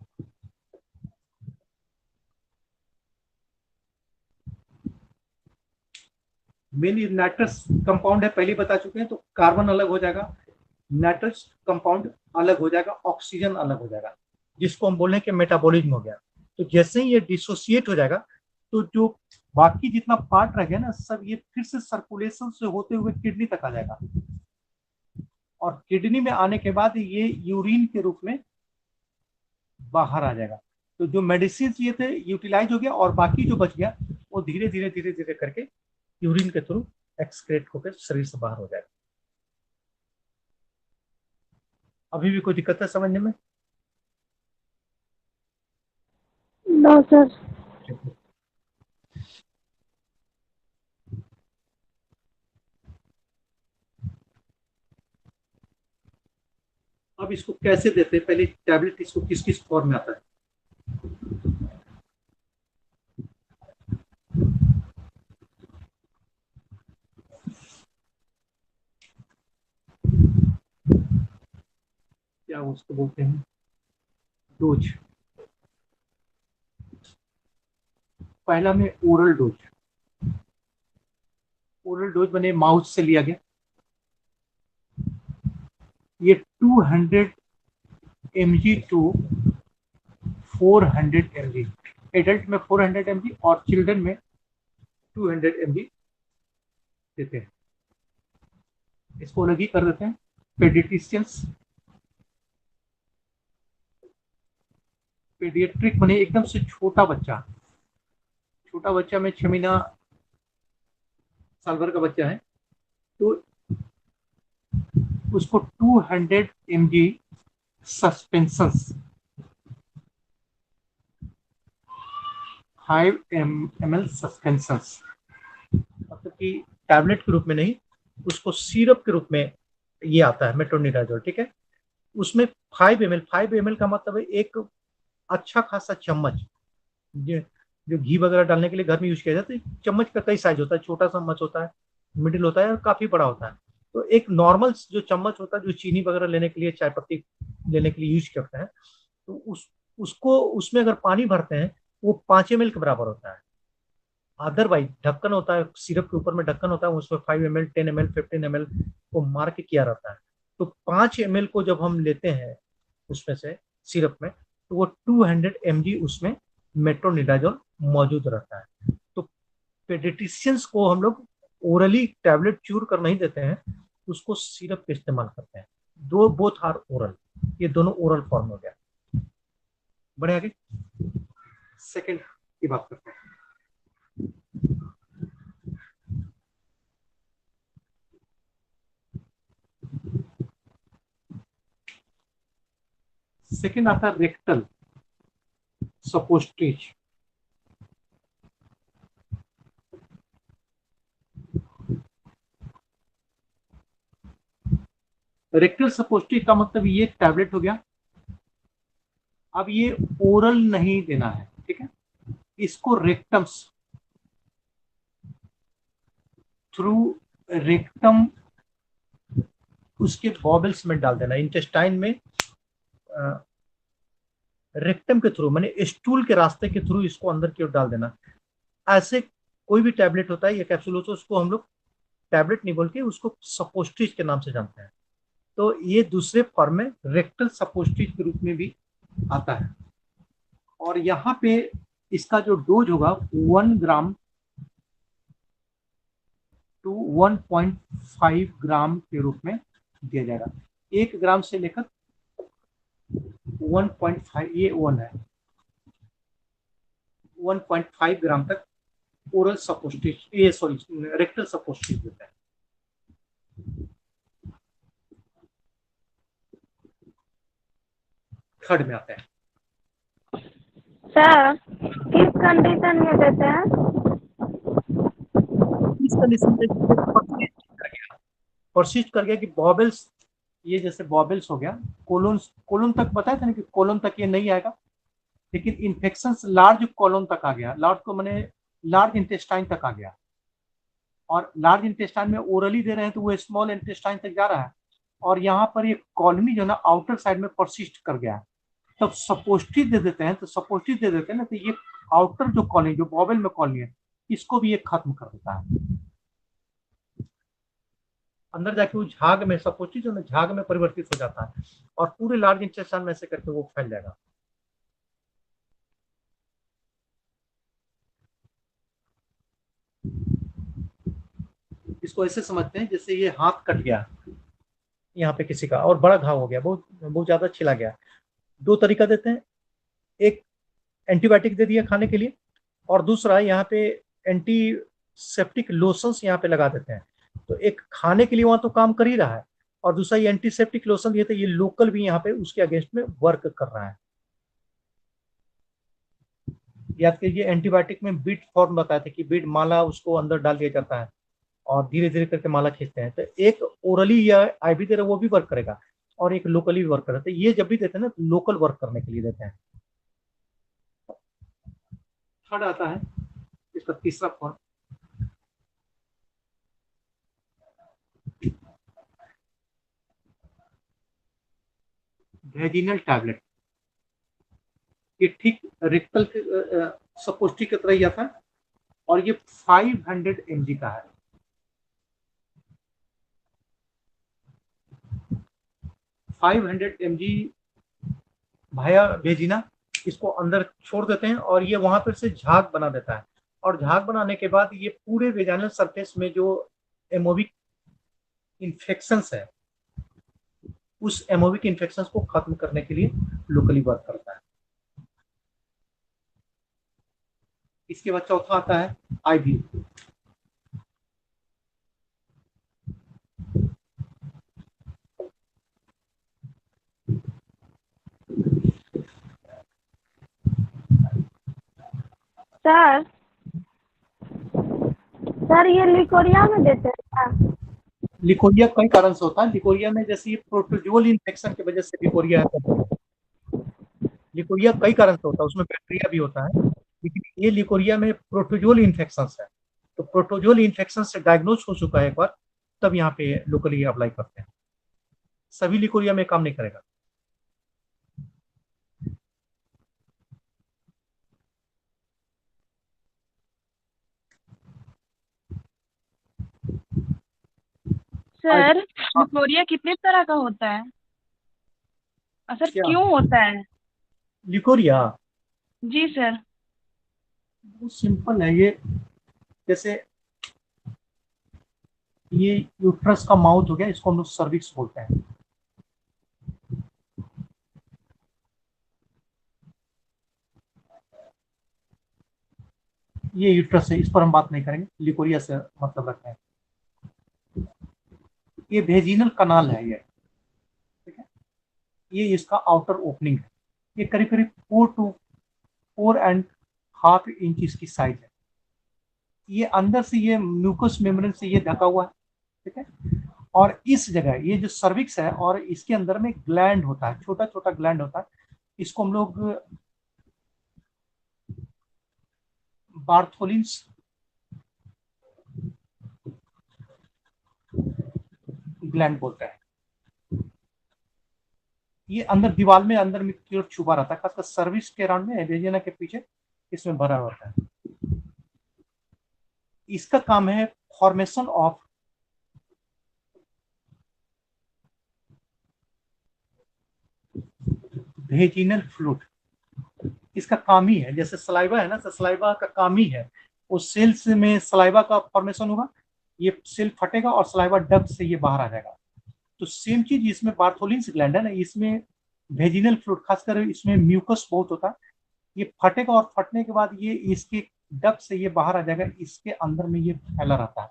Speaker 1: मेन नाइट्रस कंपाउंड है, पहले बता चुके हैं, तो कार्बन अलग हो जाएगा, नाइट्रस कंपाउंड अलग हो जाएगा, ऑक्सीजन अलग हो जाएगा, जिसको हम बोल रहे हैं कि मेटाबॉलिज्म हो गया। तो जैसे ही ये डिसोसिएट हो जाएगा, तो जो बाकी जितना पार्ट रह गया ना, सब ये फिर से सर्कुलेशन से होते हुए किडनी तक आ जाएगा, और किडनी में आने के बाद ये यूरिन के रूप में बाहर आ जाएगा। तो जो मेडिसिन ये थे यूटिलाइज हो गया, और बाकी जो बच गया वो धीरे धीरे धीरे धीरे करके यूरिन के थ्रू एक्सक्रेट होकर शरीर से बाहर हो जाएगा। अभी भी कोई दिक्कत है समझने में?
Speaker 2: No sir.
Speaker 1: अब इसको कैसे देते हैं, पहले टैबलेट इसको किस किस फॉर्म में आता है? क्या उसको बोलते हैं, डोज। पहला में ओरल डोज। ओरल डोज बने माउथ से लिया गया, ये 200 mg टू 400 mg, एडल्ट में 400 mg और चिल्ड्रन में 200 mg देते हैं। इसको अलग ही कर देते हैं। पेडिट्रिशियंस, पेडियाट्रिक बने एकदम से छोटा बच्चा, छोटा बच्चा में 6 महीना साल भर का बच्चा है, तो उसको 200 mg सस्पेंशंस 5 ml सस्पेंशंस, मतलब कि टैबलेट के रूप में नहीं, उसको सिरप के रूप में ये आता है मेट्रोनिडाजोल, ठीक है। उसमें 5 ml का मतलब है एक अच्छा खासा चम्मच, जो जो घी वगैरह डालने के लिए घर में यूज किया जाता है। चम्मच का कई साइज होता है, छोटा चम्मच होता है, मिडिल होता है और काफी बड़ा होता है। तो एक नॉर्मल जो चम्मच होता है जो चीनी वगैरह लेने के लिए, चाय पत्ती लेने के लिए यूज करते हैं, तो उसको उसमें अगर पानी भरते हैं, वो 5 ml के बराबर होता है। अदरवाइज ढक्कन होता है, सिरप के ऊपर में ढक्कन होता है, उसमें 5 ml 10 ml 15 ml को मार्क किया रहता है। तो 5 ml को जब हम लेते हैं उसमें से सिरप में, तो वो 200 mg उसमें मेट्रोनिडाजोल मौजूद रहता है। तो पेडिट्रिशियंस को हम लोग ओरली टैबलेट च्यूर कर नहीं देते हैं, उसको सिरप का इस्तेमाल करते हैं। दो बोथ आर ओरल, ये दोनों ओरल फॉर्म हो गया। बढ़े आगे, सेकंड की बात करते हैं। सेकंड आता है रेक्टल सपोस्ट्रेज। रेक्टल सपोस्ट्रेज का मतलब ये टैबलेट हो गया। अब ये ओरल नहीं देना है, ठीक है, इसको रेक्टम्स थ्रू रेक्टम उसके बॉबल्स में डाल देना, इंटेस्टाइन में रेक्टम के थ्रू, माने स्टूल के रास्ते के थ्रू इसको अंदर की ओर डाल देना। ऐसे कोई भी टैबलेट होता है या कैप्सूल होता है, उसको हम लोग टैबलेट नहीं बोल के उसको सपोस्टिज के नाम से जानते हैं। तो ये दूसरे फॉर्म में रेक्टल सपोस्टिज के रूप में भी आता है। और यहाँ पे इसका जो डोज होगा 1 ग्राम टू 1.5 ग्राम के रूप में दिया जाएगा। 1 ग्राम से लेकर 1.5, ये 1 है, 1.5 ग्राम तक ओरल सपोस्टिज, ये सॉरी रेक्टल सपोस्टिज देता है। थर्ड में आता है।
Speaker 2: सर किस कंडीशन में देते हैं?
Speaker 1: इस कंडीशन में परसिस्ट कर गया कि बॉबल्स, ये जैसे बॉबल्स हो गया, कोलोन, कोलोन तक बताया था ना कि कोलोन तक ये नहीं आएगा, लेकिन इन्फेक्शन लार्ज कोलोन तक आ गया, लार्ज को मैंने लार्ज इंटेस्टाइन तक आ गया, और लार्ज इंटेस्टाइन में ओरली दे रहे हैं तो वो स्मॉल इंटेस्टाइन तक जा रहा है, और यहाँ पर ये कॉलोनी जो ना आउटर साइड में परसिस्ट कर गया, तब सपोस्टिव दे देते हैं। तो सपोस्टिव दे देते हैं ना, तो ये आउटर जो कॉलोनी, जो बॉबल में कॉलोनी है, इसको भी ये खत्म कर देता है। अंदर जाके वो झाग में, सपोस्टिव जो ना झाग में परिवर्तित हो जाता है, और पूरे लार्ज इंटेस्टाइन में से करके वो फैल जाएगा। इसको ऐसे समझते हैं जैसे ये हाथ कट गया यहाँ पे किसी का, और बड़ा घाव हो गया, बहुत बहुत ज्यादा छिला गया। दो तरीका देते हैं, एक एंटीबायोटिक दे दिया खाने के लिए, और दूसरा यहाँ पे एंटीसेप्टिक लोशंस यहाँ पे लगा देते हैं। तो एक खाने के लिए वहां तो काम कर ही रहा है, और दूसरा ये एंटीसेप्टिक लोशन दिए थे, ये लोकल भी यहाँ पे उसके अगेंस्ट में वर्क कर रहा है। याद कीजिए एंटीबायोटिक में बीट फॉर्म बताए थे कि बीट माला उसको अंदर डाल दिया जाता है, और धीरे धीरे करके माला खींचते हैं। तो एक ओरली या आईवी दे रहा है वो भी वर्क करेगा, और एक लोकली भी वर्क करेगा। तो ये जब भी देते हैं ना, लोकल वर्क करने के लिए देते हैं। थर्ड आता है इसका तीसरा फॉर्म, वेजिनल टैबलेट। ये ठीक रेक्टल सपोस्टिक की तरह ही आता है, और ये 500 mg का है। 500 mg भाया भेजिना, इसको अंदर छोड़ देते हैं, और ये वहां पर से झाग बना देता है, और झाग बनाने के बाद ये पूरे वेजाइनल सरफेस में जो एमोविक इन्फेक्शन है, उस एमोविक इन्फेक्शन को खत्म करने के लिए लोकली वर्क करता है। इसके बाद चौथा आता है आईवी।
Speaker 2: सर सर ये लिकोरिया में देते हैं क्या?
Speaker 1: लिकोरिया कई कारण से होता है। लिकोरिया में जैसे ये प्रोटोजोल इन्फेक्शन की वजह से लिकोरिया है। लिकोरिया कई कारण से होता है, उसमें बैक्टीरिया भी होता है, लेकिन ये लिकोरिया में प्रोटोजोल इन्फेक्शन है। तो प्रोटोजोल इन्फेक्शन से डायग्नोज हो चुका है एक बार, तब यहाँ पे लोकली अप्लाई करते हैं। सभी लिकोरिया में काम नहीं करेगा।
Speaker 3: सर लिकोरिया कितने तरह का होता है और सर
Speaker 1: क्या
Speaker 3: क्यों होता है?
Speaker 1: लिकोरिया?
Speaker 3: जी सर।
Speaker 1: बहुत सिंपल है ये। जैसे ये यूट्रस का माउथ हो गया, इसको हम लोग सर्विक्स बोलते हैं। ये यूट्रस है, इस पर हम बात नहीं करेंगे, लिकोरिया से मतलब रखते हैं। ये भेजिनल कनाल है ये, ठीक है। ये इसका आउटर ओपनिंग है। ये करीब करीब 4 to 4.5 इंच इसकी साइज है। ये अंदर से ये म्यूकस मेम्ब्रेन से ये ढका हुआ है, ठीक है। और इस जगह ये जो सर्विक्स है, और इसके अंदर में ग्लैंड होता है, छोटा छोटा ग्लैंड होता है। इसको हम लोग बार्थोलिन्स ग्लैंड बोलते हैं। ये अंदर दीवार में अंदर में कीड़ा छुपा रहता है, खासकर सर्विस के राउंड में रेजिना के पीछे इसमें भरा होता है। इसका काम है फॉर्मेशन ऑफ वेजिनल फ्लूइड। इसका काम ही है, जैसे सलाइवा है ना, तो सलाइवा का काम ही है उस सेल्स में सलाइवा का फॉर्मेशन होगा, ये सेल फटेगा और सलाइवा डक्ट से ये बाहर आ जाएगा। तो सेम चीज इसमें बार्थोलिन्स ग्लैंड है ना, इसमें वेजिनल फ्लूइड, खासकर इसमें म्यूकस बहुत होता है, ये फटेगा और फटने के बाद ये इसके डक्ट से ये बाहर आ जाएगा, इसके अंदर में ये फैला रहता है।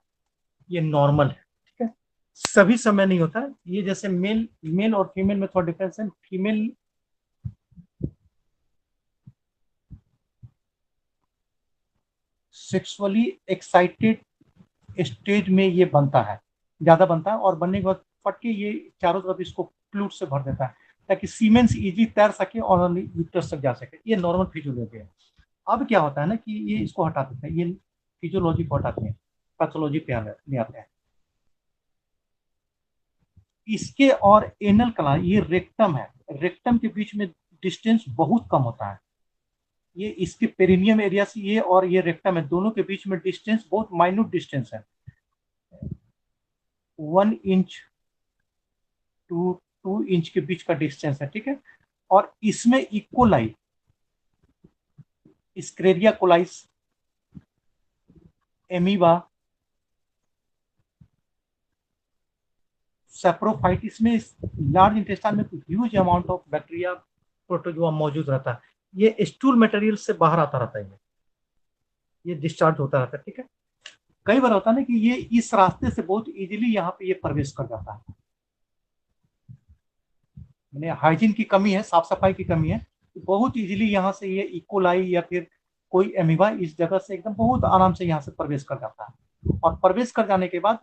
Speaker 1: ये नॉर्मल है, ठीक है, सभी समय नहीं होता ये। जैसे मेल मेल और फीमेल में थोड़ा डिफरेंस है। फीमेल सेक्सुअली एक्साइटेड स्टेज में ये बनता है, ज्यादा बनता है, और बनने के बाद फट के ये चारों तरफ इसको फ्लूइड से भर देता है ताकि सीमेंस इजी तैर सके और यूट्रस तक जा सके। ये नॉर्मल फिजियोलॉजी है। अब क्या होता है ना कि ये इसको हटा देते हैं, ये फिजियोलॉजी को हटाते हैं, पैथोलॉजी पे ले आते हैं। इसके और एनल कला, ये रेक्टम है, रेक्टम के बीच में डिस्टेंस बहुत कम होता है। ये इसके पेरिनियम एरिया से ये और ये रेक्टम है, दोनों के बीच में डिस्टेंस बहुत माइन्यूट डिस्टेंस है, 1 इंच टू 2 इंच के बीच का डिस्टेंस है, ठीक है। और इसमें इकोलाई, स्क्रेरिया कोलाइस, एमीबा, सैप्रोफाइटिस में लार्ज इंटेस्टाइन में huge amount of bacteria protozoa मौजूद रहता है। ये स्टूल मटेरियल से बाहर आता रहता है, ये डिस्चार्ज होता रहता है, ठीक है। कई बार होता है ना कि ये इस रास्ते से बहुत इजीली यहाँ पे ये प्रवेश कर जाता है, मैंने हाइजीन की कमी है, साफ सफाई की कमी है, बहुत इजीली यहाँ से ये इकोलाई या फिर कोई एमीबा इस जगह से एकदम बहुत आराम से यहाँ से प्रवेश कर जाता है। और प्रवेश कर जाने के बाद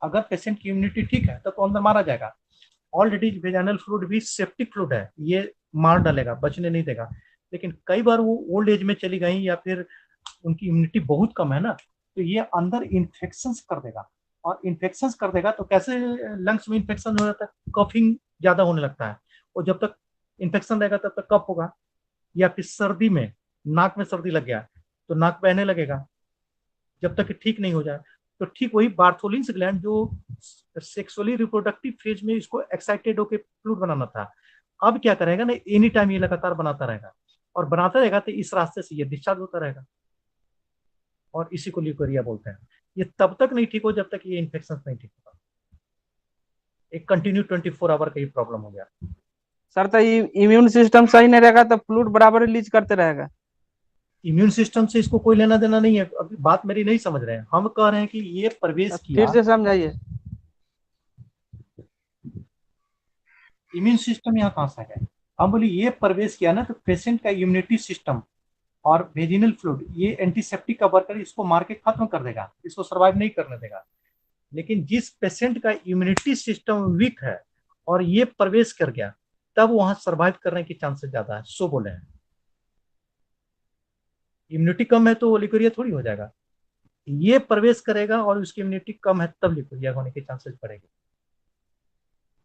Speaker 1: अगर पेशेंट की इम्यूनिटी ठीक है तो अंदर मारा जाएगा। ऑलरेडी वेजाइनल फ्लूइड भी सेप्टिक फ्लूइड है, ये मार डालेगा, बचने नहीं देगा। लेकिन कई बार वो ओल्ड एज में चली गई या फिर उनकी इम्यूनिटी बहुत कम है ना, तो ये अंदर इन्फेक्शन कर देगा। और इन्फेक्शन कर देगा तो कैसे लंग्स में इन्फेक्शन हो जाता है, कफिंग ज्यादा होने लगता है, और जब तक इन्फेक्शन रहेगा तब तक कफ होगा। या फिर सर्दी में नाक में सर्दी लग गया तो नाक बहने लगेगा जब तक ठीक नहीं हो जाए। तो ठीक वही बार्थोलिन्स ग्लैंड जो सेक्सुअली रिप्रोडक्टिव फेज में इसको एक्साइटेड होकर फ्लूइड बनाना था, अब क्या करेगा ना, एनी टाइम ये लगातार बनाता रहेगा, और बनाता रहेगा तो इस रास्ते से ये डिस्चार्ज होता रहेगा, और इसी को ल्यूकेरिया बोलते हैं। ये तब तक नहीं ठीक हो जब तक ये इन्फेक्शन नहीं ठीक होगा। एक कंटिन्यू 24 आवर का ये प्रॉब्लम हो गया।
Speaker 4: सर तो इम्यून सिस्टम सही नहीं रहेगा तो फ्लूइड बराबर रिलीज करते रहेगा।
Speaker 1: इम्यून सिस्टम से इसको कोई लेना देना नहीं है। अभी बात मेरी नहीं समझ रहे हैं, हम कह रहे हैं कि ये प्रवेश किया,
Speaker 4: फिर से समझाइए।
Speaker 1: इम्यून सिस्टम यहाँ कहाँ से आ गया? हम बोले ये प्रवेश किया ना, तो पेशेंट का इम्यूनिटी सिस्टम और वेजिनल फ्लूइड ये एंटीसेप्टिक का वर्कर इसको मार के खत्म कर देगा, इसको सर्वाइव नहीं करने देगा। लेकिन जिस पेशेंट का इम्यूनिटी सिस्टम वीक है और ये प्रवेश कर गया, तब वहां सर्वाइव करने की चांसेस ज्यादा है, सो बोले हैं। इम्यूनिटी कम है तो वो लिकोरिया थोड़ी हो जाएगा, ये प्रवेश करेगा और उसकी इम्यूनिटी कम है तब लिकोरिया होने के चांसेस बढ़ेंगे।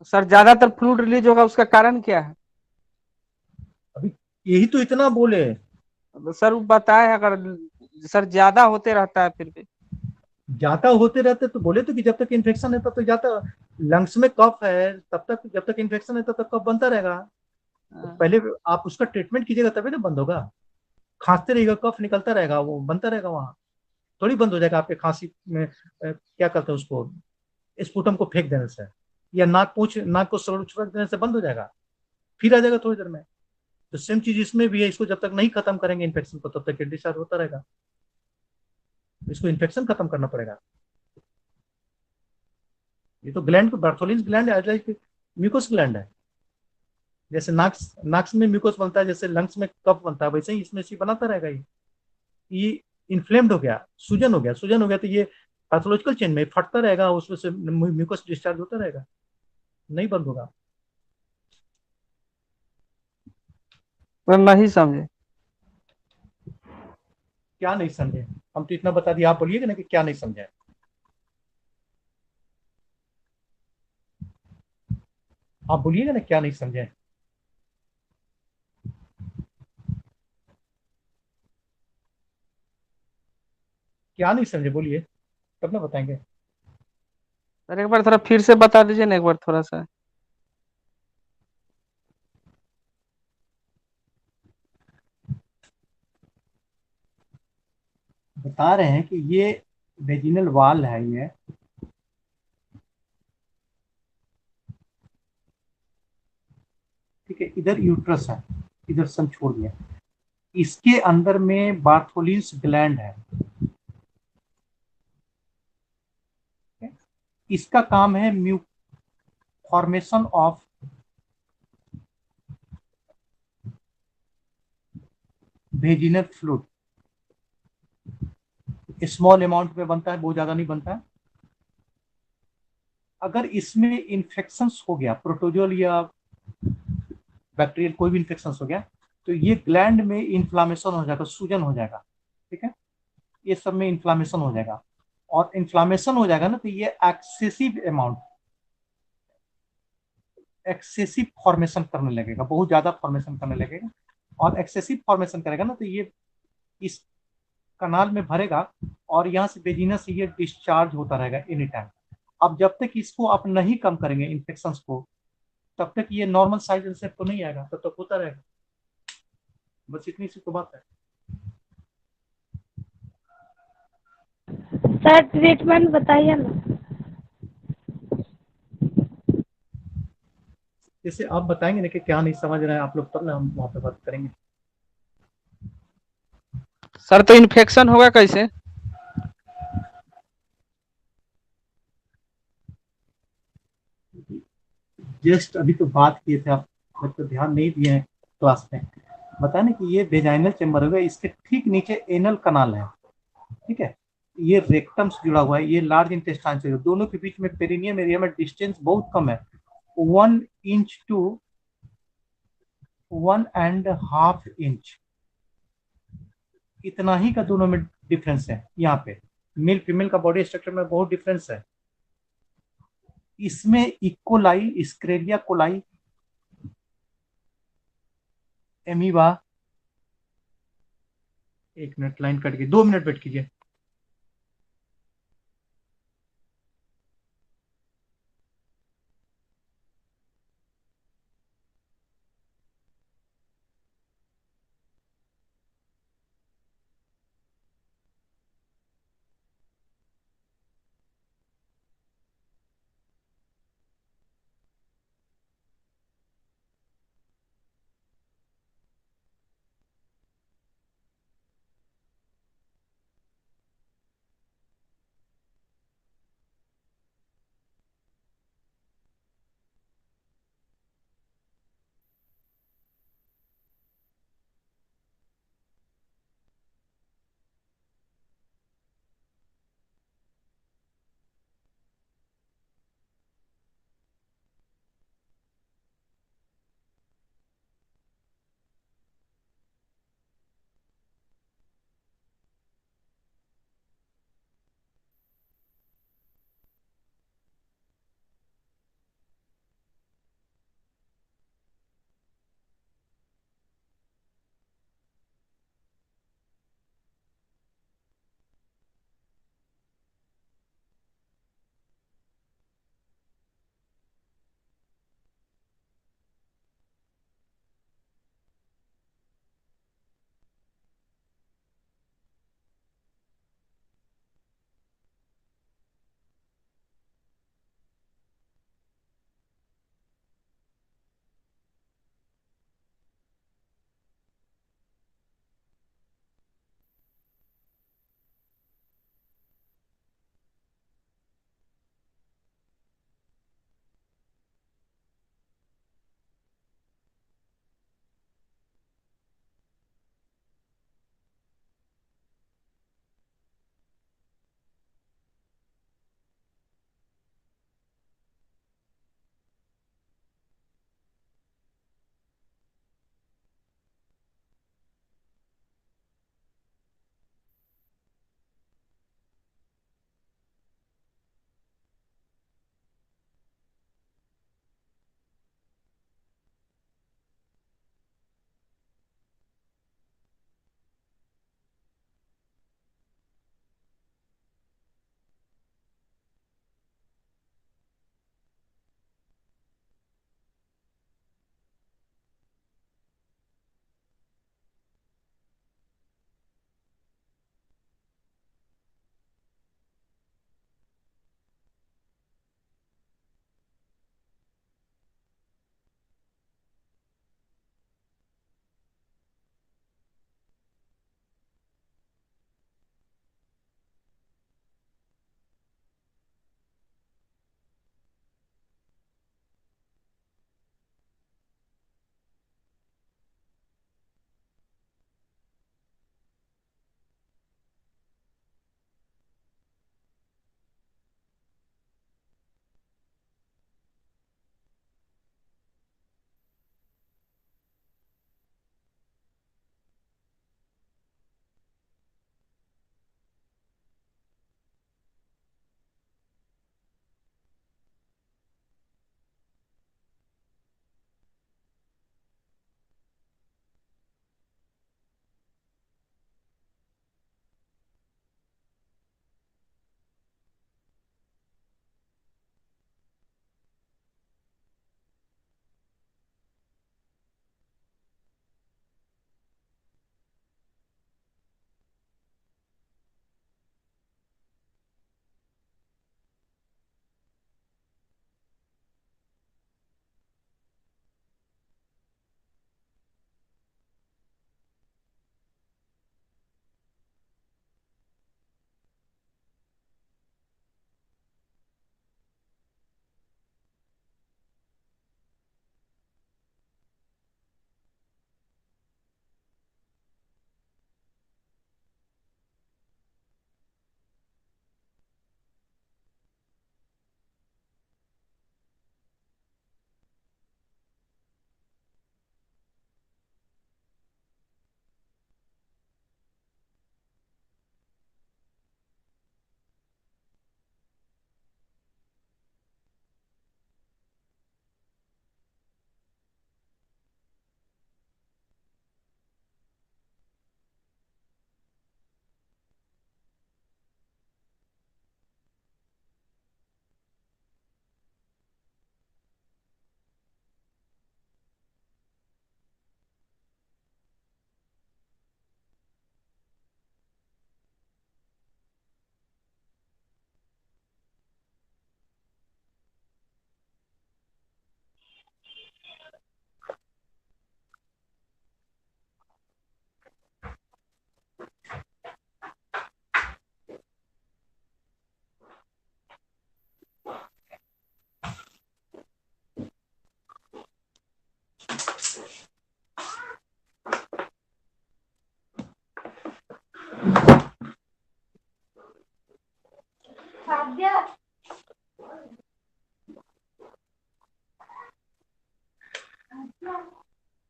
Speaker 4: सर ज्यादातर फ्लूइड रिलीज होगा, उसका कारण क्या है?
Speaker 1: अभी यही तो इतना बोले।
Speaker 4: तो सर वो बताए, अगर सर ज्यादा होते रहता है फिर भी
Speaker 1: ज्यादा होते रहते तो बोले तो कि जब तक इन्फेक्शन है तब तक जाता, लंग्स में कफ है तब तक, जब तक इन्फेक्शन है तब तक कफ बनता रहेगा। तो पहले आप उसका ट्रीटमेंट कीजिएगा तभी ना बंद होगा। खांसते रहेगा, कफ निकलता रहेगा, वो बनता रहेगा, वहां थोड़ी बंद हो जाएगा आपके खांसी में। क्या करते हैं उसको, स्पुटम को फेंक देने से या नाक को सुरक्षित देने से बंद हो जाएगा, फिर आ जाएगा थोड़ी देर में। तो सेम चीज इसमें भी है, इसको जब तक नहीं खत्म करेंगे इन्फेक्शन को तब तक डिस्चार्ज होता रहेगा। इसको इन्फेक्शन खत्म करना पड़ेगा। ये तो gland, Bartholin's gland mucus gland है। जैसे नाक्स में म्यूकोस बनता है, जैसे लंग्स में कफ बनता है, वैसे ही इसमें सी बनाता रहेगा। ये इन्फ्लेम्ड हो गया, सूजन हो गया तो ये पैथोलॉजिकल चेन में फटता रहेगा, उसमें से म्यूकोस डिस्चार्ज होता रहेगा, नहीं बंद होगा।
Speaker 4: सर नहीं समझे।
Speaker 1: क्या नहीं समझे? हम तो इतना बता दिया, आप बोलिएगा ना कि क्या नहीं समझे। आप बोलिएगा ना क्या नहीं समझे। क्या नहीं समझे बोलिए, तब ना बताएंगे।
Speaker 4: सर एक बार थोड़ा फिर से बता दीजिए ना, एक बार थोड़ा सा।
Speaker 1: बता रहे हैं कि ये वेजिनल वाल है ये, ठीक है, इधर यूट्रस है, इधर सन छोड़ दिया, इसके अंदर में बार्थोलिन्स ग्लैंड है। इसका काम है mu formation of vaginal fluid. Small amount में बनता है, बहुत ज्यादा नहीं बनता है। अगर इसमें इन्फेक्शन हो गया, प्रोटोजोल या बैक्टीरियल कोई भी इन्फेक्शन हो गया, तो ये ग्लैंड में इन्फ्लामेशन हो जाएगा, सूजन हो जाएगा, ठीक है, ये सब में इन्फ्लामेशन हो जाएगा। और इन्फ्लामेशन हो जाएगा ना, तो ये एक्सेसिव फॉर्मेशन करने लगेगा, बहुत ज्यादा फॉर्मेशन करने लगेगा। और एक्सेसिव फॉर्मेशन करेगा ना, तो ये इस कनाल में भरेगा, और यहाँ से वेजिनस से ये डिस्चार्ज होता रहेगा एनी टाइम। अब जब तक इसको आप नहीं कम करेंगे इन्फेक्शन को, तब तक ये नॉर्मल साइज एंड शेप को नहीं आएगा, तब तक होता रहेगा। बस इतनी सी तो बात है।
Speaker 2: सर ट्रीटमेंट बताइए ना।
Speaker 1: जैसे आप बताएंगे ना कि क्या नहीं समझ रहे हैं आप लोग, तब ना हम वहाँ पे बात करेंगे।
Speaker 4: सर तो इन्फेक्शन होगा कैसे?
Speaker 1: जस्ट अभी तो बात किए थे आप, जब तो ध्यान नहीं दिए हैं क्लास में। बताया ना कि ये वेजाइनल चेम्बर होगा, इसके ठीक नीचे एनल कनाल है, ठीक है, ये रेक्टम से जुड़ा हुआ है, ये लार्ज इंटेस्टाइन से, दोनों के बीच में पेरिनियम एरिया में डिस्टेंस बहुत कम है, 1 इंच टू 1.5 इंच, इतना ही का दोनों में डिफरेंस है। यहाँ पे मेल फीमेल का बॉडी स्ट्रक्चर में बहुत डिफरेंस है। इसमें E coli, Escherichia coli, amoeba, 1 minute line cut गई, 2 मिनट वेट कीजिए।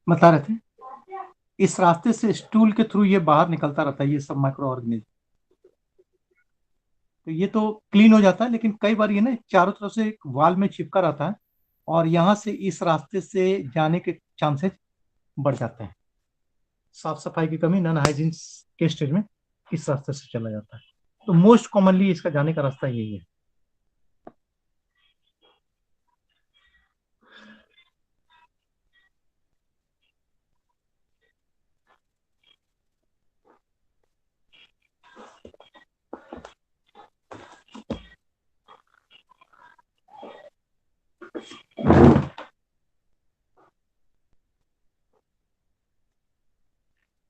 Speaker 1: बता रहे थे इस रास्ते से स्टूल के थ्रू ये बाहर निकलता रहता है, ये सब माइक्रो ऑर्गेनिज्म। तो ये तो क्लीन हो जाता है, लेकिन कई बार ये ना चारों तरफ से एक वाल में चिपका रहता है और यहाँ से इस रास्ते से जाने के चांसेस बढ़ जाते हैं। साफ सफाई की कमी, नॉन हाइजीन के स्टेज में इस रास्ते से चला जाता है। तो मोस्ट कॉमनली इसका जाने का रास्ता यही है।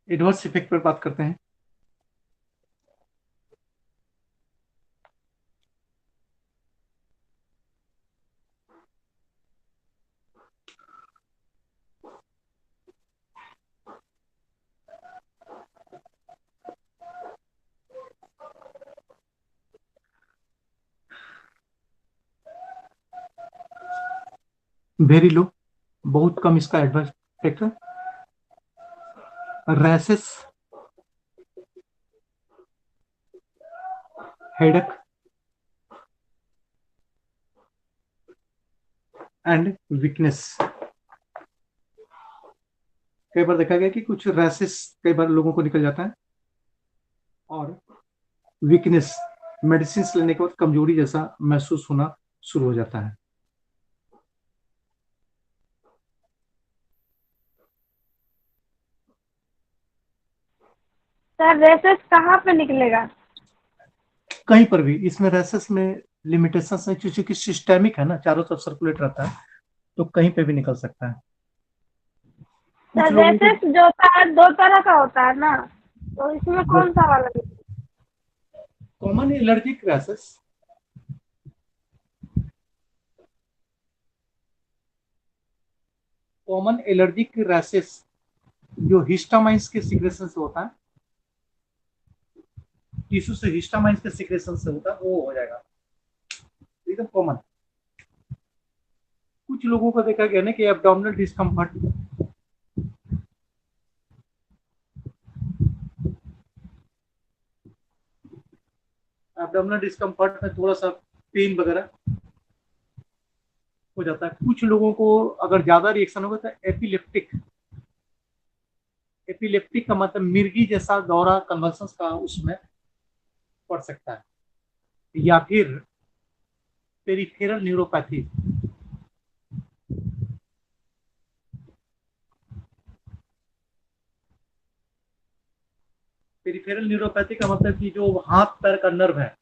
Speaker 1: एडवर्स इफेक्ट पर बात करते हैं। वेरी लो, बहुत कम इसका एडवर्स इफेक्ट है। Rashes, headache and weakness. कई बार देखा गया कि कुछ रैसेस कई बार लोगों को निकल जाता है, और वीकनेस, मेडिसिन लेने के बाद कमजोरी जैसा महसूस होना शुरू हो जाता है।
Speaker 2: सर रेसेस कहाँ पे निकलेगा?
Speaker 1: कहीं पर भी इसमें रैसेस में लिमिटेशंस है, क्योंकि सिस्टेमिक है ना, चारों तरफ सर्कुलेट रहता है, तो कहीं पे भी निकल सकता है। कुछ
Speaker 2: सर
Speaker 1: लोगों को
Speaker 2: रेसेस जो होता है 2 तरह का होता है ना, तो इसमें कौन सा वाला निकलेगा?
Speaker 1: Common allergic rashes, common allergic rashes जो हिस्टामाइंस के सिक्रेशन से होता है, टिश्यू से हिस्टामाइंस के सिक्रेशन से होता है, वो हो जाएगा एकदम कॉमन। कुछ लोगों को देखा गया ना कि एब्डोमिनल डिस्कम्फर्ट, एब्डोमिनल डिस्कम्फर्ट में थोड़ा सा पेन वगैरह हो जाता है। कुछ लोगों को अगर ज्यादा रिएक्शन होगा तो एपिलेप्टिक, एपिलेप्टिक का मतलब मिर्गी जैसा दौरा, कन्वल्सन्स का उसमें पड़ सकता है, या फिर पेरिफेरल न्यूरोपैथी। पेरिफेरल न्यूरोपैथी का मतलब कि जो हाथ पैर का नर्व है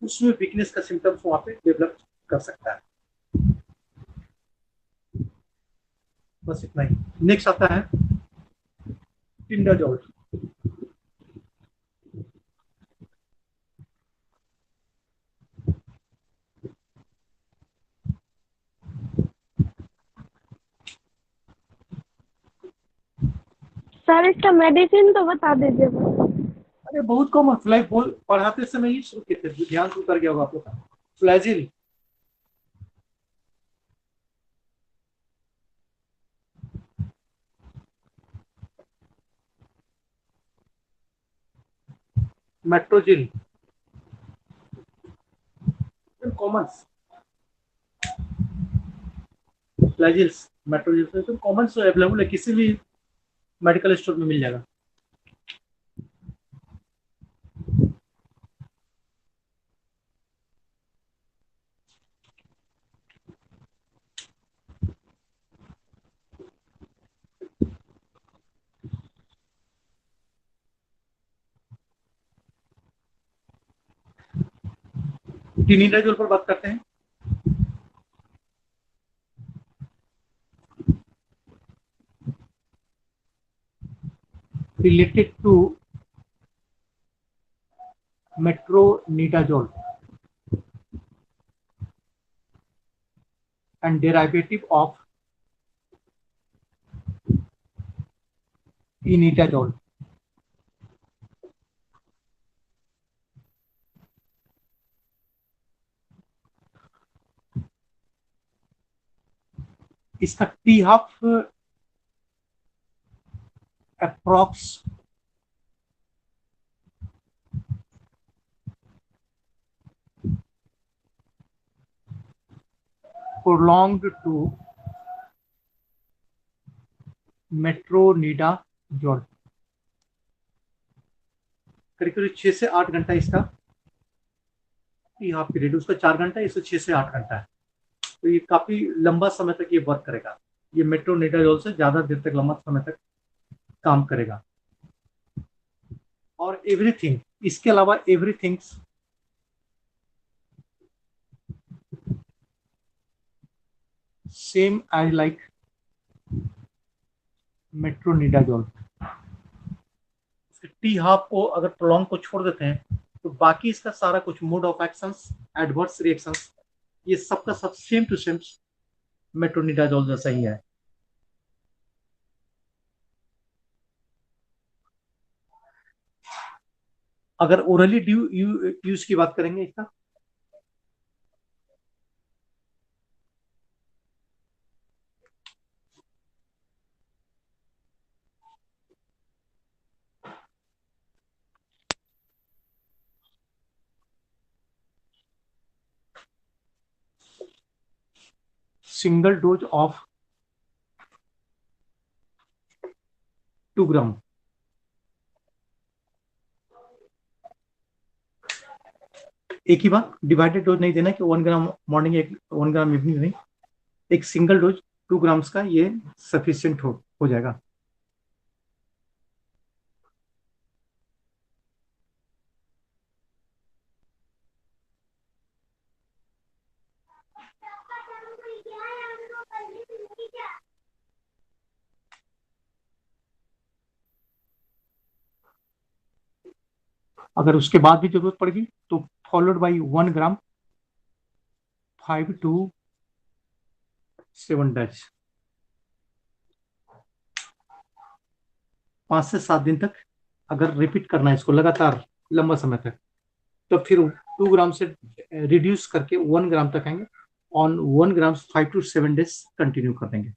Speaker 1: उसमें वीकनेस का सिम्टम्स वहां पे डेवलप कर सकता है। बस इतना ही। नेक्स्ट आता है टिंडाजोल।
Speaker 2: सर इसका मेडिसिन तो बता दीजिए बस।
Speaker 1: अरे बहुत कॉमन, फ्लाई बोल पढ़ाते समय ही शुरू किए थे, ध्यान से उतर गया होगा आप लोग का। Flagyl, Metrogyl, common. Flagyls, Metrogyl तो कॉमन से अवेलेबल है, किसी भी मेडिकल स्टोर में मिल जाएगा। टिनिडाजोल पर बात करते हैं। Related to metronidazole and derivative of इनिटाजोल। इसका T half approx prolonged to metronidazole, करीब करीब 6 से 8 घंटा इसका टी हाफ पीरियड, उसका 4 घंटा है, इससे 6 से 8 घंटा है। तो ये काफी लंबा समय तक ये वर्क करेगा। ये मेट्रोनिडाजोल से ज्यादा देर तक, लंबा समय तक काम करेगा। और एवरीथिंग, इसके अलावा everything same as like metronidazole. T half को अगर प्रोलॉन्ग को छोड़ देते हैं तो बाकी इसका सारा कुछ mode of actions, adverse reactions, ये सबका सब सेम टू सेम मेट्रोनिडाजोल जैसा ही है। अगर ओरली यूज की बात करेंगे इसका, सिंगल डोज ऑफ 2 ग्राम, एक ही बार डिवाइडेड डोज नहीं देना कि 1 ग्राम मॉर्निंग, 1 ग्राम इवनिंग नहीं, एक सिंगल डोज 2 ग्राम्स का ये सफिशियंट हो जाएगा। अगर उसके बाद भी जरूरत पड़ेगी तो followed by 1 gram 5 to 7 days, 5 से 7 दिन तक अगर रिपीट करना है इसको लगातार लंबा समय तक, तो फिर 2 ग्राम से रिड्यूस करके 1 ग्राम तक आएंगे। On 1 gram 5 to 7 days continue कर देंगे।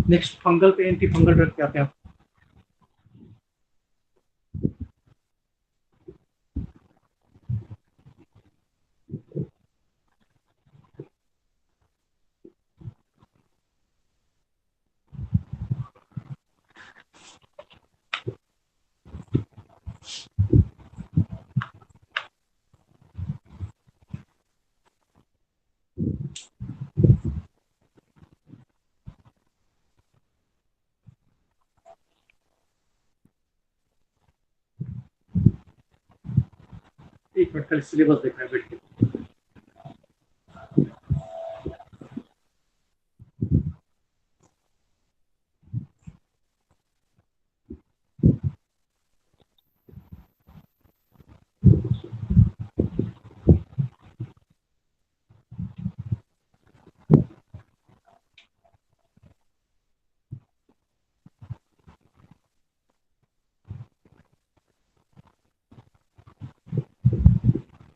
Speaker 1: नेक्स्ट फंगल पे एंटी फंगल ड्रग क्या हैं? एक मिनट, खाली सिलेबस देखना है बैठ के।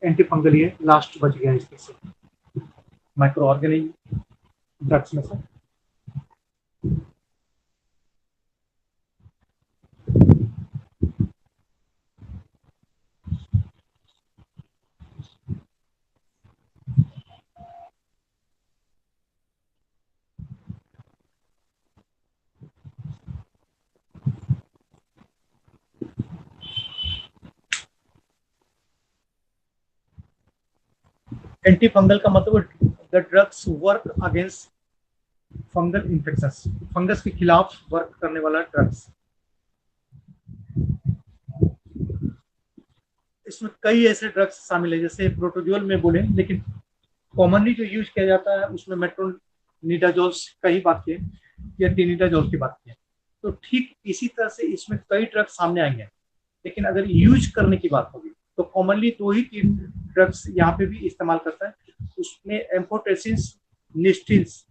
Speaker 1: एंटी फंगल ये लास्ट बच गया इसके से माइक्रो ऑर्गेनिज्म ड्रग्स में से। एंटी फंगल का मतलब the drugs work against fungal infections, fungus के खिलाफ वर्क करने वाला ड्रग्स। इसमें कई ऐसे ड्रग्स शामिल है, जैसे प्रोटोजोल में बोले, लेकिन कॉमनली जो यूज किया जाता है उसमें मेट्रोनिडाजोल का ही बात की या टिनिडाजोल की बात की। तो ठीक इसी तरह से इसमें कई ड्रग्स सामने आएंगे, लेकिन अगर यूज करने की बात होगी तो कॉमनली 2 ही 3 ड्रग्स यहाँ पे भी इस्तेमाल करता है। उसमें एम्फोटेसिन्स, निस्टिन्स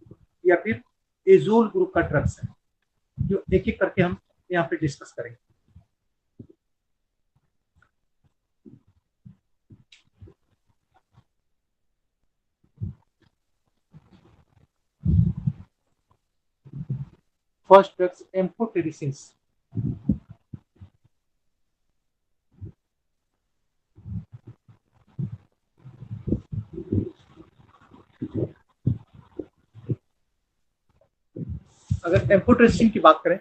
Speaker 1: या फिर एजोल ग्रुप का ड्रग्स है, जो एक एक करके हम यहाँ पे डिस्कस करेंगे। First drugs amphotericins. अगर एम्फोटेरिसिन की बात करें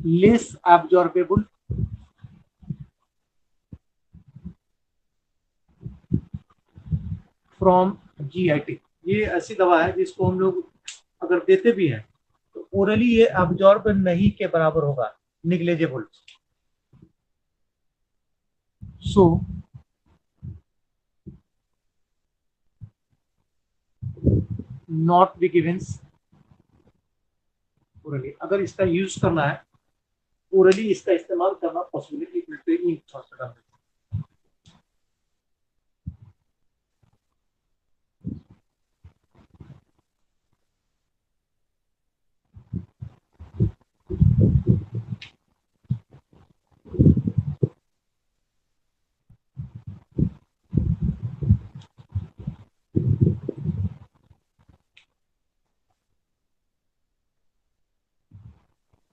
Speaker 1: लेस एब्जॉर्बेबल फ्रॉम जीआईटी, ये ऐसी दवा है जिसको हम लोग अगर देते भी हैं तो ओरली ये एब्जॉर्ब नहीं के बराबर होगा, negligible. So not be given orally. अगर इसका यूज करना है ओरली, इसका इस्तेमाल करना पॉसिबिलिटी इन हॉस्पिटल में।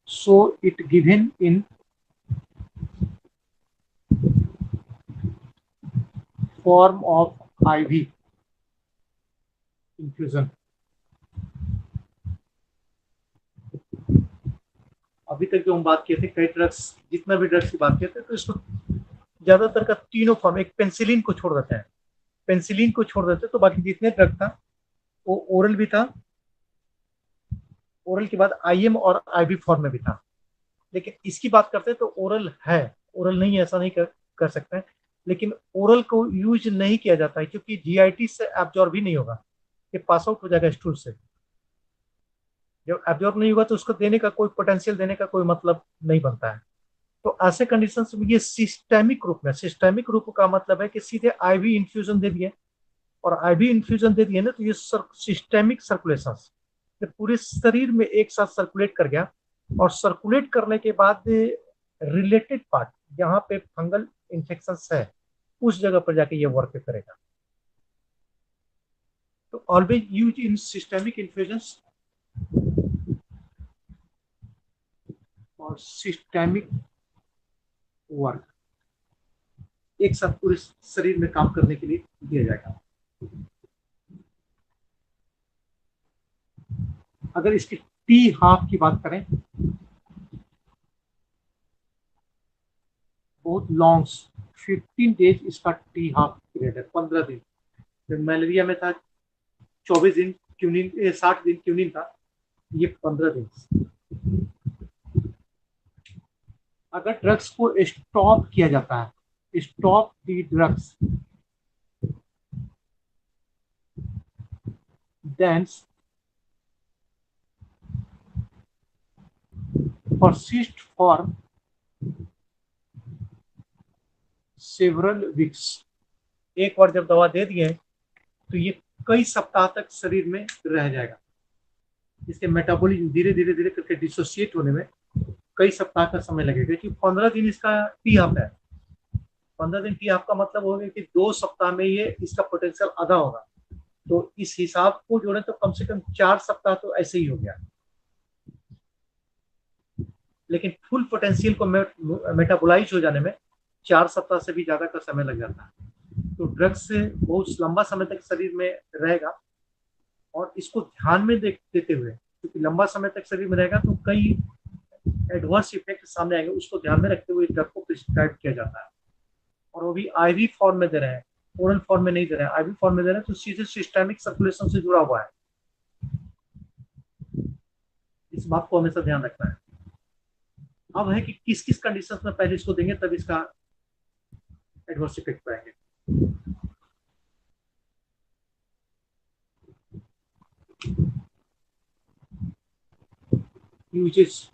Speaker 1: So it given in form of IV infusion। अभी तक जो हम बात किए थे कई ड्रग्स, जितना भी ड्रग्स की बात किए थे, तो इसको ज्यादातर का तीनों फॉर्म, एक पेंसिलिन को छोड़ देते हैं, पेंसिलिन को छोड़ देते तो बाकी जितने ड्रग था वो ओरल भी था, ओरल के बाद आईएम और आईवी फॉर्म में भी था। लेकिन इसकी बात करते हैं तो ओरल है, ओरल नहीं ऐसा नहीं कर सकते हैं, लेकिन ओरल को यूज नहीं किया जाता है क्योंकि जीआईटी से एब्जॉर्ब भी नहीं होगा, ये पास आउट हो जाएगा स्टूल से। जब एब्जॉर्ब नहीं होगा तो उसको देने का कोई पोटेंशियल, देने का कोई मतलब नहीं बनता है। तो ऐसे कंडीशंस में ये सिस्टेमिक रूप में, सिस्टेमिक रूप का मतलब है कि सीधे आईवी इन्फ्यूजन दे दिए, और आईवी इन्फ्यूजन दे दिए ना तो ये सिस्टेमिक सर्कुलेशन पूरे शरीर में एक साथ सर्कुलेट कर गया, और सर्कुलेट करने के बाद रिलेटेड पार्ट जहां पे फंगल इन्फेक्शन है उस जगह पर जाके ये वर्क करेगा। तो always use in systemic infusions और सिस्टेमिक वर्क एक साथ पूरे शरीर में काम करने के लिए दिया जाएगा। अगर इसकी टी हाफ की बात करें, बहुत लॉन्ग 15 डेज इसका टी हाफ पीरियड है, 15 दिन। जब मलेरिया में था 24 दिन क्यूनिन, 60 दिन क्यूनिन था, ये 15 दिन। अगर ड्रग्स को स्टॉप किया जाता है, stop the drugs, then persist for several weeks। एक बार जब दवा दे दिए तो ये कई सप्ताह तक शरीर में रह जाएगा। इसके मेटाबॉलिज्म धीरे धीरे धीरे करके डिसोसिएट होने में कई सप्ताह का समय लगेगा, क्योंकि 15 दिन इसका टी हाफ है। 15 दिन टी हाफ का मतलब हो गया कि 2 सप्ताह में ये इसका पोटेंशियल आधा होगा। तो इस हिसाब को जोड़े तो कम से कम 4 सप्ताह तो ऐसे ही हो गया। लेकिन फुल पोटेंशियल को मेटाबोलाइज हो जाने में 4 सप्ताह से भी ज्यादा का समय लग जाता है। तो ड्रग्स से बहुत लंबा समय तक शरीर में रहेगा, और इसको ध्यान में देते हुए, क्योंकि लंबा समय तक शरीर में रहेगा तो कई एडवर्स इफेक्ट सामने आएंगे, उसको ध्यान में रखते हुए ड्रग को प्रिस्क्राइब किया जाता है। और वो भी आईवी फॉर्म में दे रहे हैं, ओरल फॉर्म में नहीं दे रहे हैं। आईवी फॉर्म में दे रहे हैं तो सीधे सिस्टेमिक सर्कुलेशन से जुड़ा हुआ है। इस बात को हमेशा ध्यान रखना है। अब है कि किस किस कंडीशंस में पहले इसको देंगे तब इसका एडवर्स इफेक्ट पाएंगे। Uses,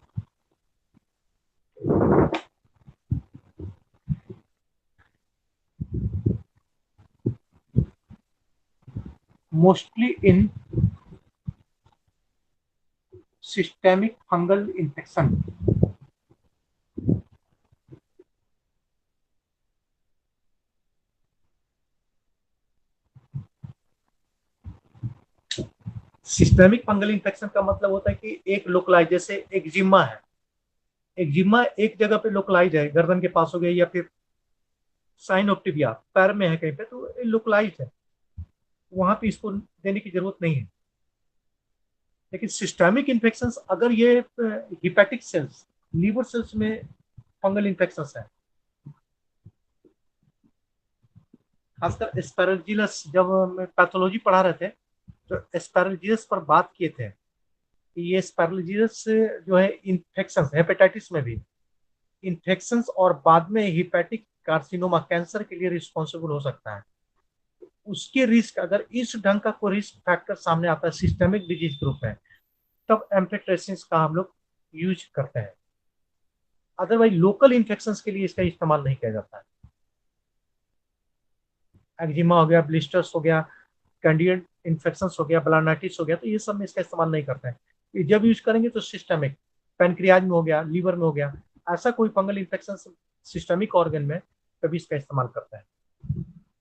Speaker 1: mostly in systemic fungal infection. Systemic fungal infection का मतलब होता है कि एक लोकलाइज, जैसे एक्जिमा है, एक्जिमा एक जगह पे लोकलाइज है, गर्दन के पास हो गया, या फिर साइनोप्टिविया पैर में है कहीं पे, तो लोकलाइज है, वहां पे इसको देने की जरूरत नहीं है। लेकिन सिस्टेमिक इन्फेक्शन अगर ये हिपैटिक सेल्स, लीवर सेल्स में फंगल इन्फेक्शन है, खासकर एस्पेरजिलस, जब हम पैथोलॉजी पढ़ा रहे थे तो एस्पेरजिलस पर बात किए थे कि ये एस्पेरजिलस जो है इन्फेक्शन, हेपेटाइटिस में भी इन्फेक्शन और बाद में हिपैटिक कार्सिनोमा, कैंसर के लिए रिस्पॉन्सिबल हो सकता है। उसके रिस्क, अगर इस ढंग का कोई रिस्क फैक्टर सामने आता है, सिस्टेमिक डिजीज ग्रुप है, तब एम्फेट्रेसिन का हम लोग यूज करते हैं। अदरवाइज लोकल इन्फेक्शन के लिए इसका इस्तेमाल नहीं किया जाता है। एक्जिमा हो गया, ब्लिस्टर्स हो गया, कैंडिडेट इन्फेक्शन हो गया, ब्लानाइटिस हो गया, तो ये सब में इसका इस्तेमाल नहीं करते हैं। जब यूज करेंगे तो सिस्टमिक, पैनक्रियाज में हो गया, लीवर में हो गया, ऐसा कोई फंगल इन्फेक्शन सिस्टमिक ऑर्गन में तभी इसका इस्तेमाल करते हैं।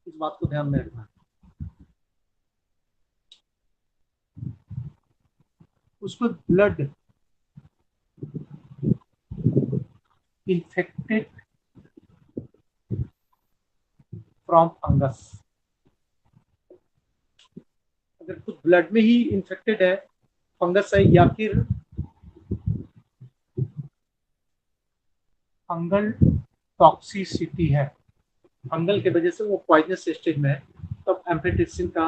Speaker 1: इस बात को ध्यान में रखना। उसको ब्लड इन्फेक्टेड फ्रॉम फंगस, अगर खुद ब्लड में ही इन्फेक्टेड है, फंगस है, या फिर फंगल टॉक्सिसिटी है, फंगल की वजह से वो पॉइजनस स्टेज में है, तब एम्फेट्रिक्सिन का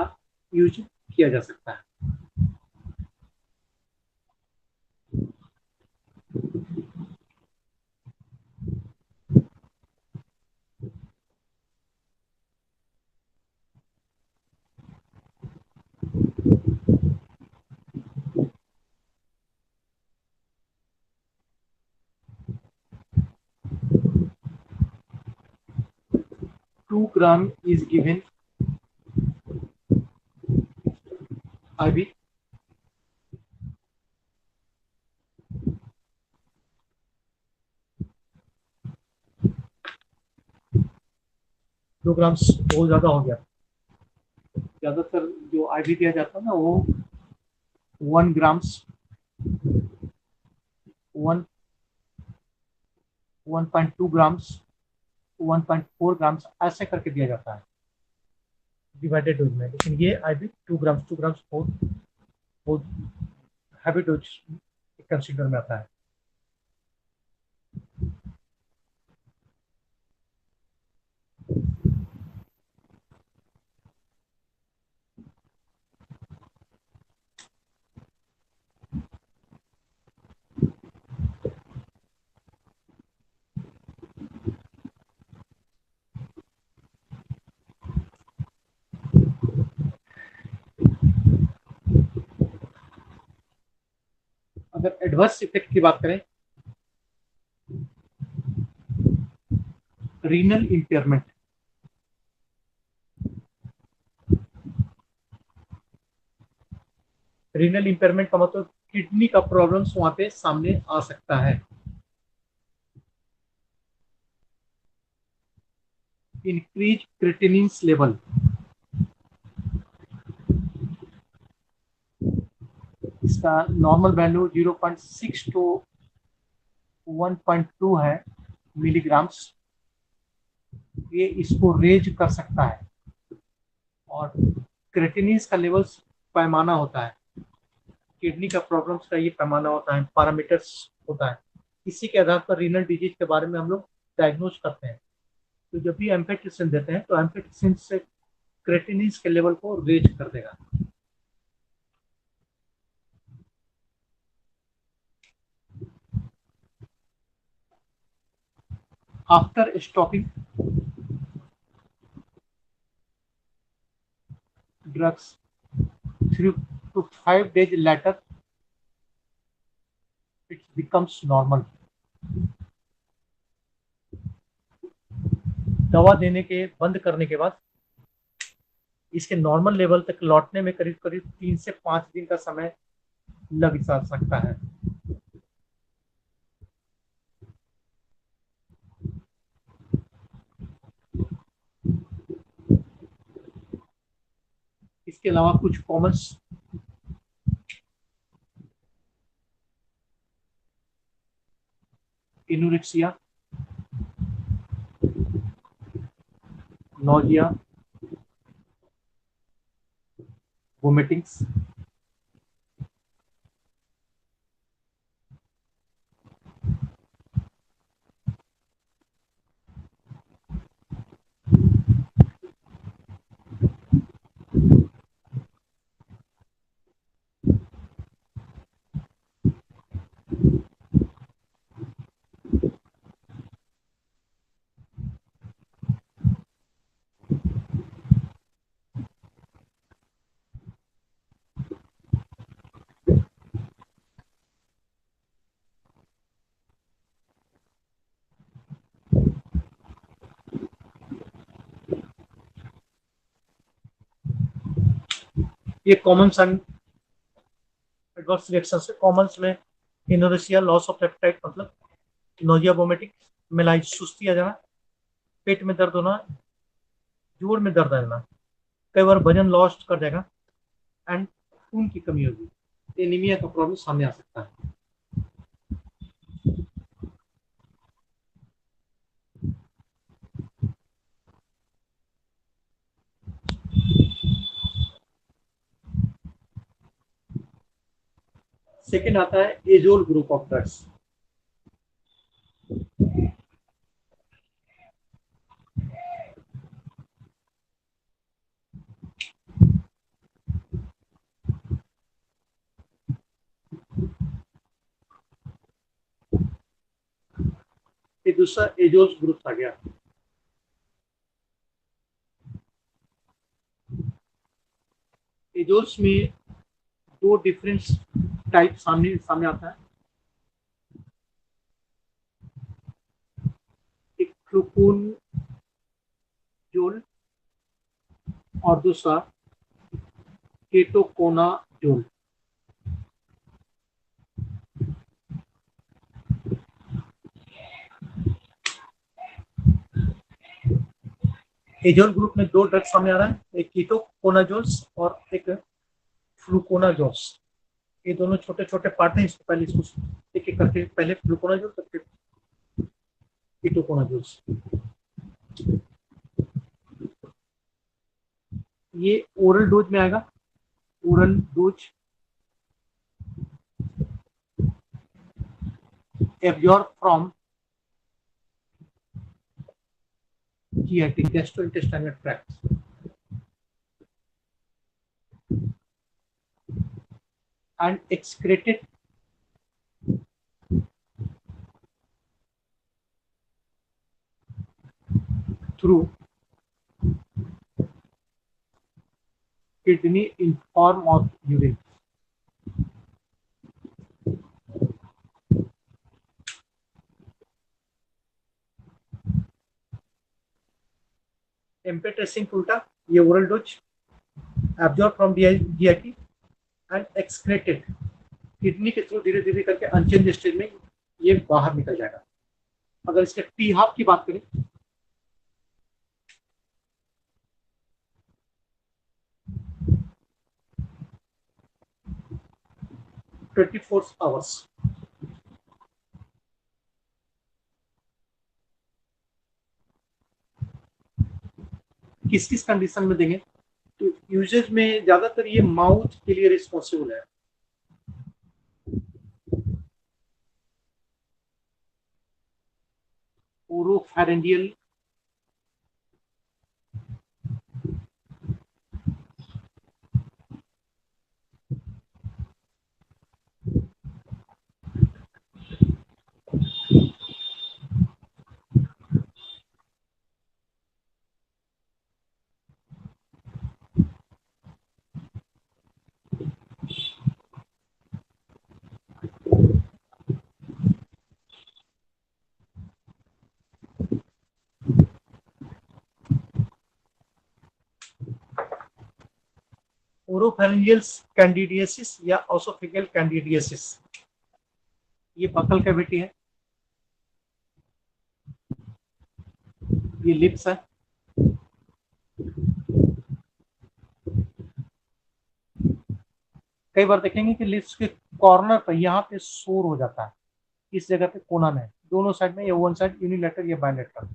Speaker 1: यूज किया जा सकता है। Two gram is given IV. दो ग्राम बहुत ज्यादा हो गया। ज्यादातर जो आईवी दिया जाता है ना, वो 1 ग्राम्स 1.2 ग्राम्स 1.4 ग्राम्स ऐसे करके दिया जाता है डिवाइडेड डोज में। लेकिन ये आईवी 2 ग्राम्स बहुत बहुत हैवी डोज कंसीडर में आता है। अगर एडवर्स इफेक्ट की बात करें, रीनल इंपेयरमेंट, रीनल इंपेयरमेंट का मतलब किडनी का प्रॉब्लम्स वहां पे सामने आ सकता है। Increase creatinine level. इसका नॉर्मल वैल्यू 0.6 टू 1.2 है मिलीग्राम्स। ये इसको रेज कर सकता है। और क्रिएटिनिन का लेवल पैमाना होता है, किडनी का प्रॉब्लम्स का ये पैमाना होता है, पैरामीटर्स होता है। इसी के आधार पर रीनल डिजीज के बारे में हम लोग डायग्नोज करते हैं। तो जब भी एम्फेटिसिन देते हैं तो एम्फेटिसिन से क्रिएटिनिन के लेवल को रेज कर देगा। After stopping drugs 3 to 5 days later it becomes normal। दवा देने के बंद करने के बाद इसके नॉर्मल लेवल तक लौटने में करीब करीब 3 से 5 दिन का समय लग जा सकता है। इसके अलावा कुछ कॉमन एनोरेक्सिया, नोजिया, वोमिटिंग्स, ये कॉमन सन एडवर्स रिएक्शन से कॉमन में एनोरेक्सिया, लॉस ऑफ एपेटाइट मतलब नोजिया, वोमिटिंग, मेलाइज सुस्ती आ जाना, पेट में दर्द होना, जोड़ में दर्द आना, कई बार वजन लॉस कर जाएगा एंड खून की कमी होगी, एनीमिया का प्रॉब्लम सामने आ सकता है। सेकेंड आता है एजोल ग्रुप ऑफ ड्रग्स। ये दूसरा एजोल ग्रुप आ गया। एजोल्स में दो डिफरेंट टाइप सामने आता है। एक फ्लुकोनाजोल और दूसरा केटोकोनाजोल। एजोल ग्रुप में दो ड्रग्स सामने आ रहा है, एक कीटोकोनाजोल्स और एक फ्लुकोनाजोल्स। ये दोनों छोटे छोटे पार्ट हैं, इसको पहले इसको एक एक करके पहले फ्लुकोनाजोल फिर कीटोकोनाजोल्स। ये ओरल डोज में आएगा। Oral dose absorb from GIT, gastrointestinal tract, and excreted through kidney in form of urine। Amphotericin उल्टा, ये oral dose absorb from GIT and excreted, kidney के थ्रू धीरे धीरे करके अनचेंज स्टेज में ये बाहर निकल जाएगा। अगर इसके टी हाफ की बात करें 24 आवर्स। किस किस कंडीशन में देंगे तो यूजेज में ज्यादातर ये माउथ के लिए रिस्पॉन्सिबल है। ओरोफैरिंजियल ओरोफैरिंजियल कैंडिडियासिस या ओसोफेगल कैंडिडियासिस, ये बकल कैविटी है, ये लिप्स है, कई बार देखेंगे कि लिप्स के कॉर्नर पर यहाँ पे शोर हो जाता है, इस जगह पे कोना में, दोनों साइड में, या वन साइड यूनिलेटरल या बायलेटरल।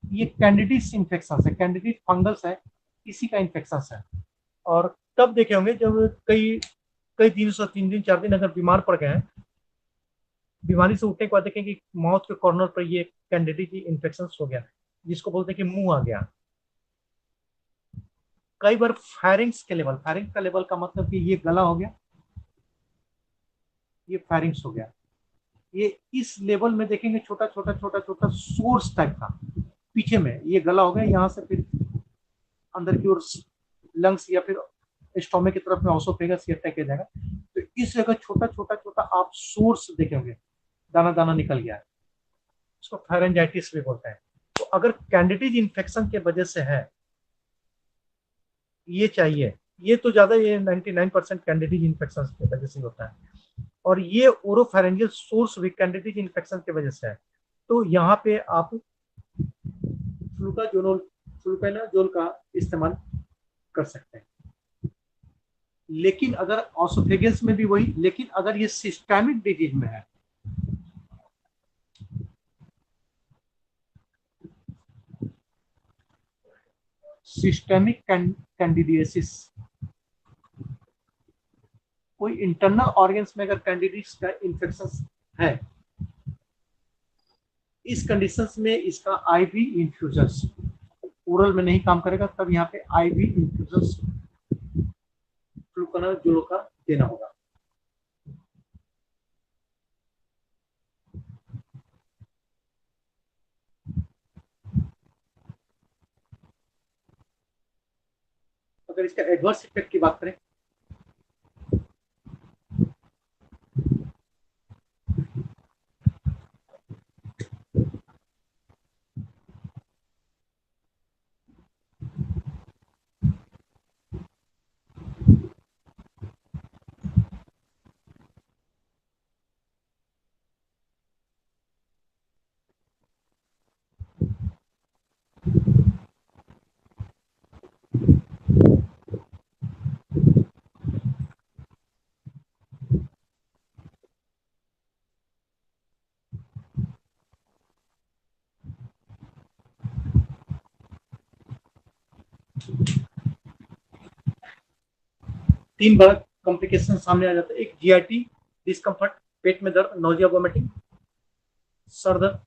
Speaker 1: ये कैंडिडिस इन्फेक्शन है, कैंडिडिस फंगस है, इसी का इन्फेक्शन है। और तब देखे होंगे जब कई कई दिन से 3 दिन 4 दिन अगर बीमार पड़ गए हैं, बीमारी से उठने के बाद देखें कि माउथ के कॉर्नर पर ये कैंडिडिस इन्फेक्शन हो गया, जिसको बोलते हैं कि मुंह आ गया। कई बार फैरिंग्स के लेवल, फैरिंग्स का लेवल का मतलब कि ये गला हो गया, ये फैरिंग्स हो गया, ये इस लेवल में देखेंगे छोटा छोटा छोटा छोटा सोर्स टाइप का, पीछे में ये गला हो गया, यहाँ से फिर अंदर की ओर लंग्स या फिर स्टोमक की तरफ में ओसोफेगस ये अटैक जाएगा। तो इस जगह छोटा छोटा छोटा आप सोर्स देखेंगे, दाना दाना निकल गया है, इसको फेरेंजाइटिस भी बोलते हैं। तो अगर कैंडिडिस इन्फेक्शन के वजह से है, ये चाहिए, ये तो ज्यादा, ये 99% कैंडिडिस इन्फेक्शन की वजह से होता है, और ये ओरोफैरिंजियल सोर्स भी कैंडिडिस इन्फेक्शन की वजह से है। तो यहाँ पे आप फ्लूकानाजोल का इस्तेमाल कर सकते हैं। लेकिन अगर ऑसोफेगस में भी वही, लेकिन अगर ये सिस्टेमिक डिजीज में है, सिस्टेमिक कैंडिडियासिस, कोई इंटरनल ऑर्गन्स में अगर कैंडिडिस का इन्फेक्शन है, इस कंडीशंस में इसका आईवी इन्फ्यूजन्स, ओरल में नहीं काम करेगा, तब यहाँ पे आईवी इन्फ्यूजन्स फ्लूकानाजोल का देना होगा। अगर इसका एडवर्स इफेक्ट की बात करें, तीन बड़ा कॉम्प्लिकेशन सामने आ जाता है। एक जीआईटी डिस्कम्फर्ट, पेट में दर्द, नोजिया, वोमिटिंग, सर दर्द,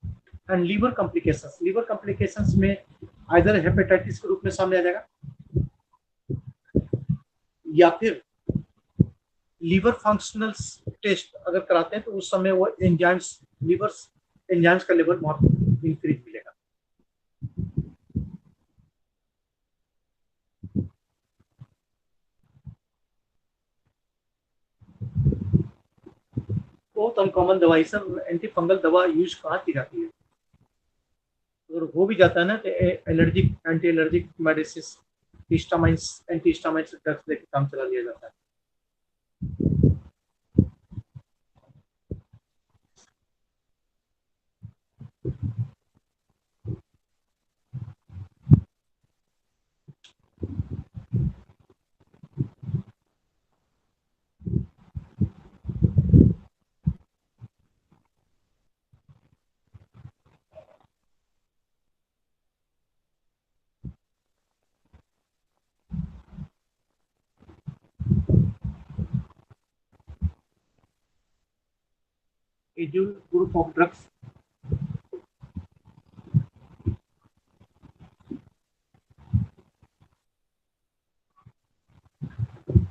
Speaker 1: and liver complications. Liver complications में आइदर हेपेटाइटिस के रूप में सामने आ जाएगा, या फिर लीवर फंक्शनल टेस्ट अगर कराते हैं तो उस समय वो एंजाइम्स, लीवर एंजाइम्स का लेवल बहुत इंक्रीज मिलेगा। बहुत अनकॉमन दवाई, सब एंटी फंगल दवा यूज कहाँ की जाती है, अगर हो भी जाता है ना तो allergic, anti allergic medicine, histamines, anti histamines drugs लेके काम चला लिया जाता है। a group of drugs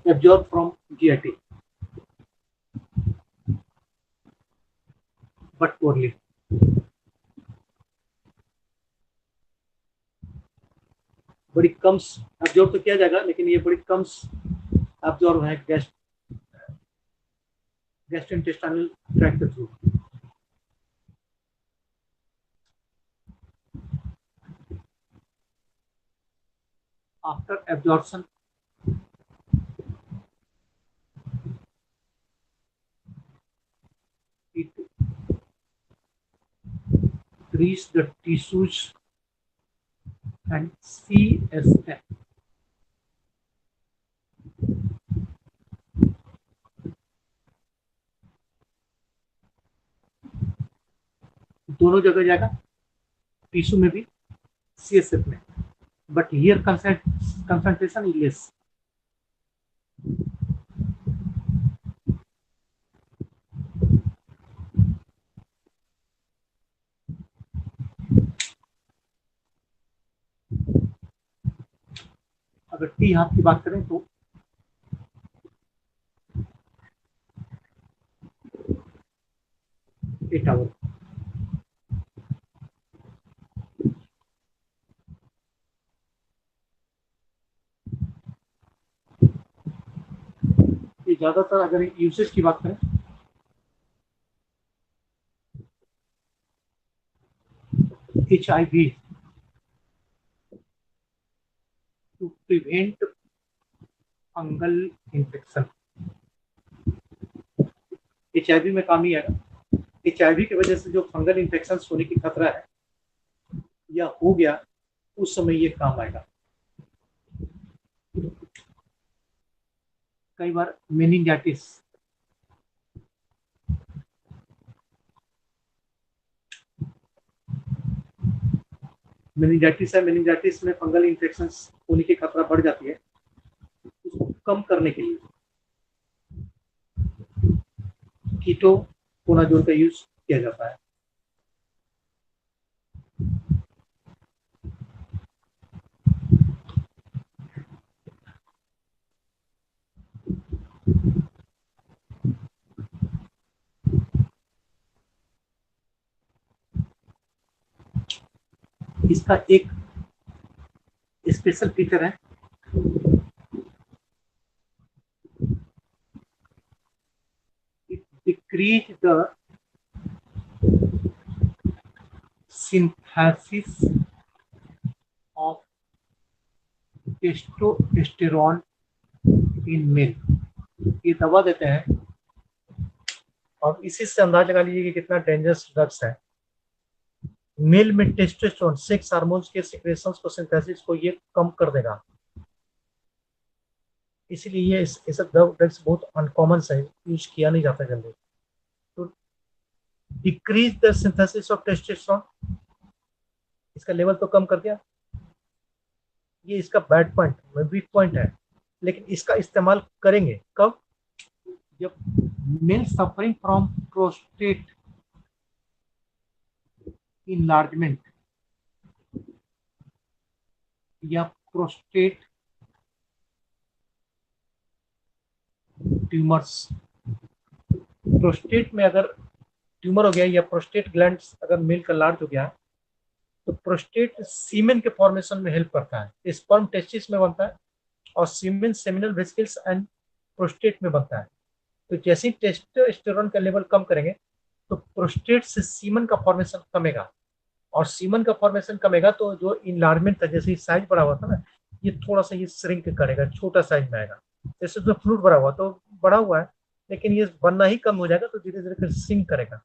Speaker 1: absorbed from GIT but poorly. बड़ी कम एब्जॉर्ब तो किया जाएगा, लेकिन ये बड़ी कम एब्जॉर्ब है गैस्ट्रोइंटेस्टाइनल ट्रैक्ट के through. After absorption, it reaches the tissues and CSF. दोनों जगह जाएगा, टिश्यू में भी, CSF में, but here concentration is less. अगर टी हाफ की बात करें तो 8 आवर. ये ज्यादातर अगर यूसेज की बात करें HIV to prevent fungal infection. HIV में काम ही आएगा. HIV की वजह से जो फंगल इन्फेक्शन होने की खतरा है या हो गया, उस समय ये काम आएगा. कई बार मेनिंजाइटिस, है, मेनिंजाइटिस में फंगल इन्फेक्शन होने की खतरा बढ़ जाती है. उसको कम करने के लिए कीटोकोनाजोल का यूज किया जाता है. इसका एक स्पेशल फीचर है, it decrease the synthesis of testosterone in male. ये दवा देते हैं और इसी से अंदाज लगा लीजिए कि कितना डेंजरस ड्रग्स है. मेल में टेस्टोस्टेरोन, सेक्स हार्मोन्स के सिक्रेशंस को, सिंथेसिस को ये कम कर देगा. इसीलिए ये ऐसा ड्रग्स बहुत अनकॉमन है, यूज किया नहीं जाता जल्दी. तो decrease the synthesis of testosterone, इसका लेवल तो कम कर दिया. ये इसका बैड पॉइंट, वीक पॉइंट है. लेकिन इसका इस्तेमाल करेंगे कब? जब male suffering from prostate enlargement या प्रोस्टेट ट्यूमर्स. प्रोस्टेट में अगर ट्यूमर हो गया या प्रोस्टेट ग्लैंड अगर मेल का लार्ज हो गया, तो प्रोस्टेट सीमेन के फॉर्मेशन में हेल्प करता है. स्पर्म टेस्टिस में बनता है और सीमेन सेमिनल वेसिकल्स एंड प्रोस्टेट में बनता है. तो जैसे ही टेस्टोस्टेरोन का लेवल कम करेंगे तो प्रोस्टेट से सीमन का फॉर्मेशन कमेगा, और सीमन का फॉर्मेशन कमेगा तो जो इनलार्जमेंट था, जैसे साइज बढ़ा हुआ था ना, ये थोड़ा सा ये श्रिंक करेगा, छोटा साइज में आएगा. जैसे जो फ्लूट बढ़ा हुआ तो बढ़ा हुआ है, लेकिन ये बनना ही कम हो जाएगा, तो धीरे धीरे सिंक करेगा.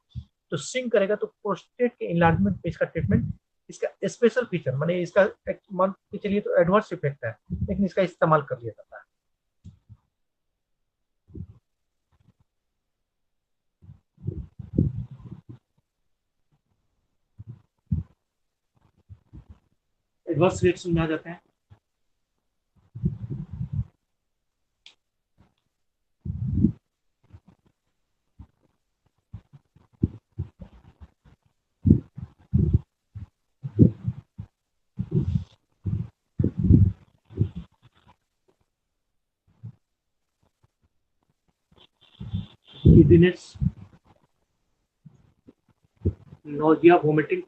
Speaker 1: तो सिंक करेगा तो प्रोस्टेट के इनलार्जमेंट पे इसका ट्रीटमेंट, इसका स्पेशल फीचर, माने इसका मान के चलिए तो एडवर्स इफेक्ट है, लेकिन इसका इस्तेमाल कर लिया जाता है. एडवर्स रिएक्शन में आ जाते हैं. giddiness, nausea, vomiting,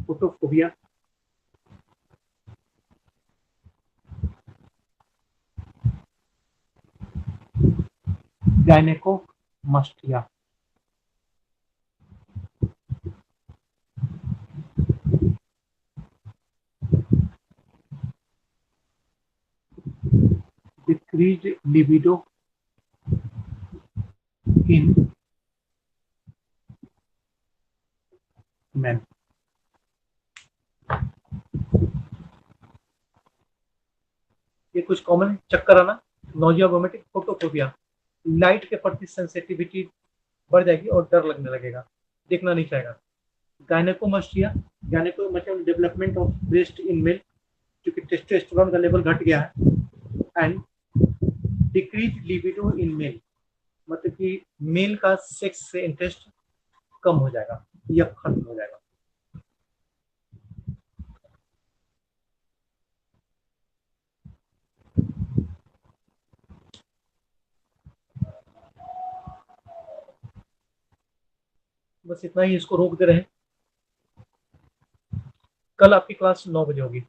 Speaker 1: photophobia, gynecomastia, decreased libido in men. ये कुछ कॉमन है, चक्कर आना, नोजिया, वोमिटिंग, फोटोफोबिया, लाइट के प्रति सेंसिटिविटी बढ़ जाएगी और डर लगने लगेगा, देखना नहीं चाहेगा। Gynaecomastia, gynaecomastia development of breast in male, क्योंकि टेस्टोस्टेरोन का लेवल घट गया है। And decrease libido in male, मतलब कि मेल का सेक्स से इंटरेस्ट कम हो जाएगा या खत्म हो जाएगा। बस इतना ही, इसको रोक दे रहे हैं। कल आपकी क्लास 9 बजे होगी।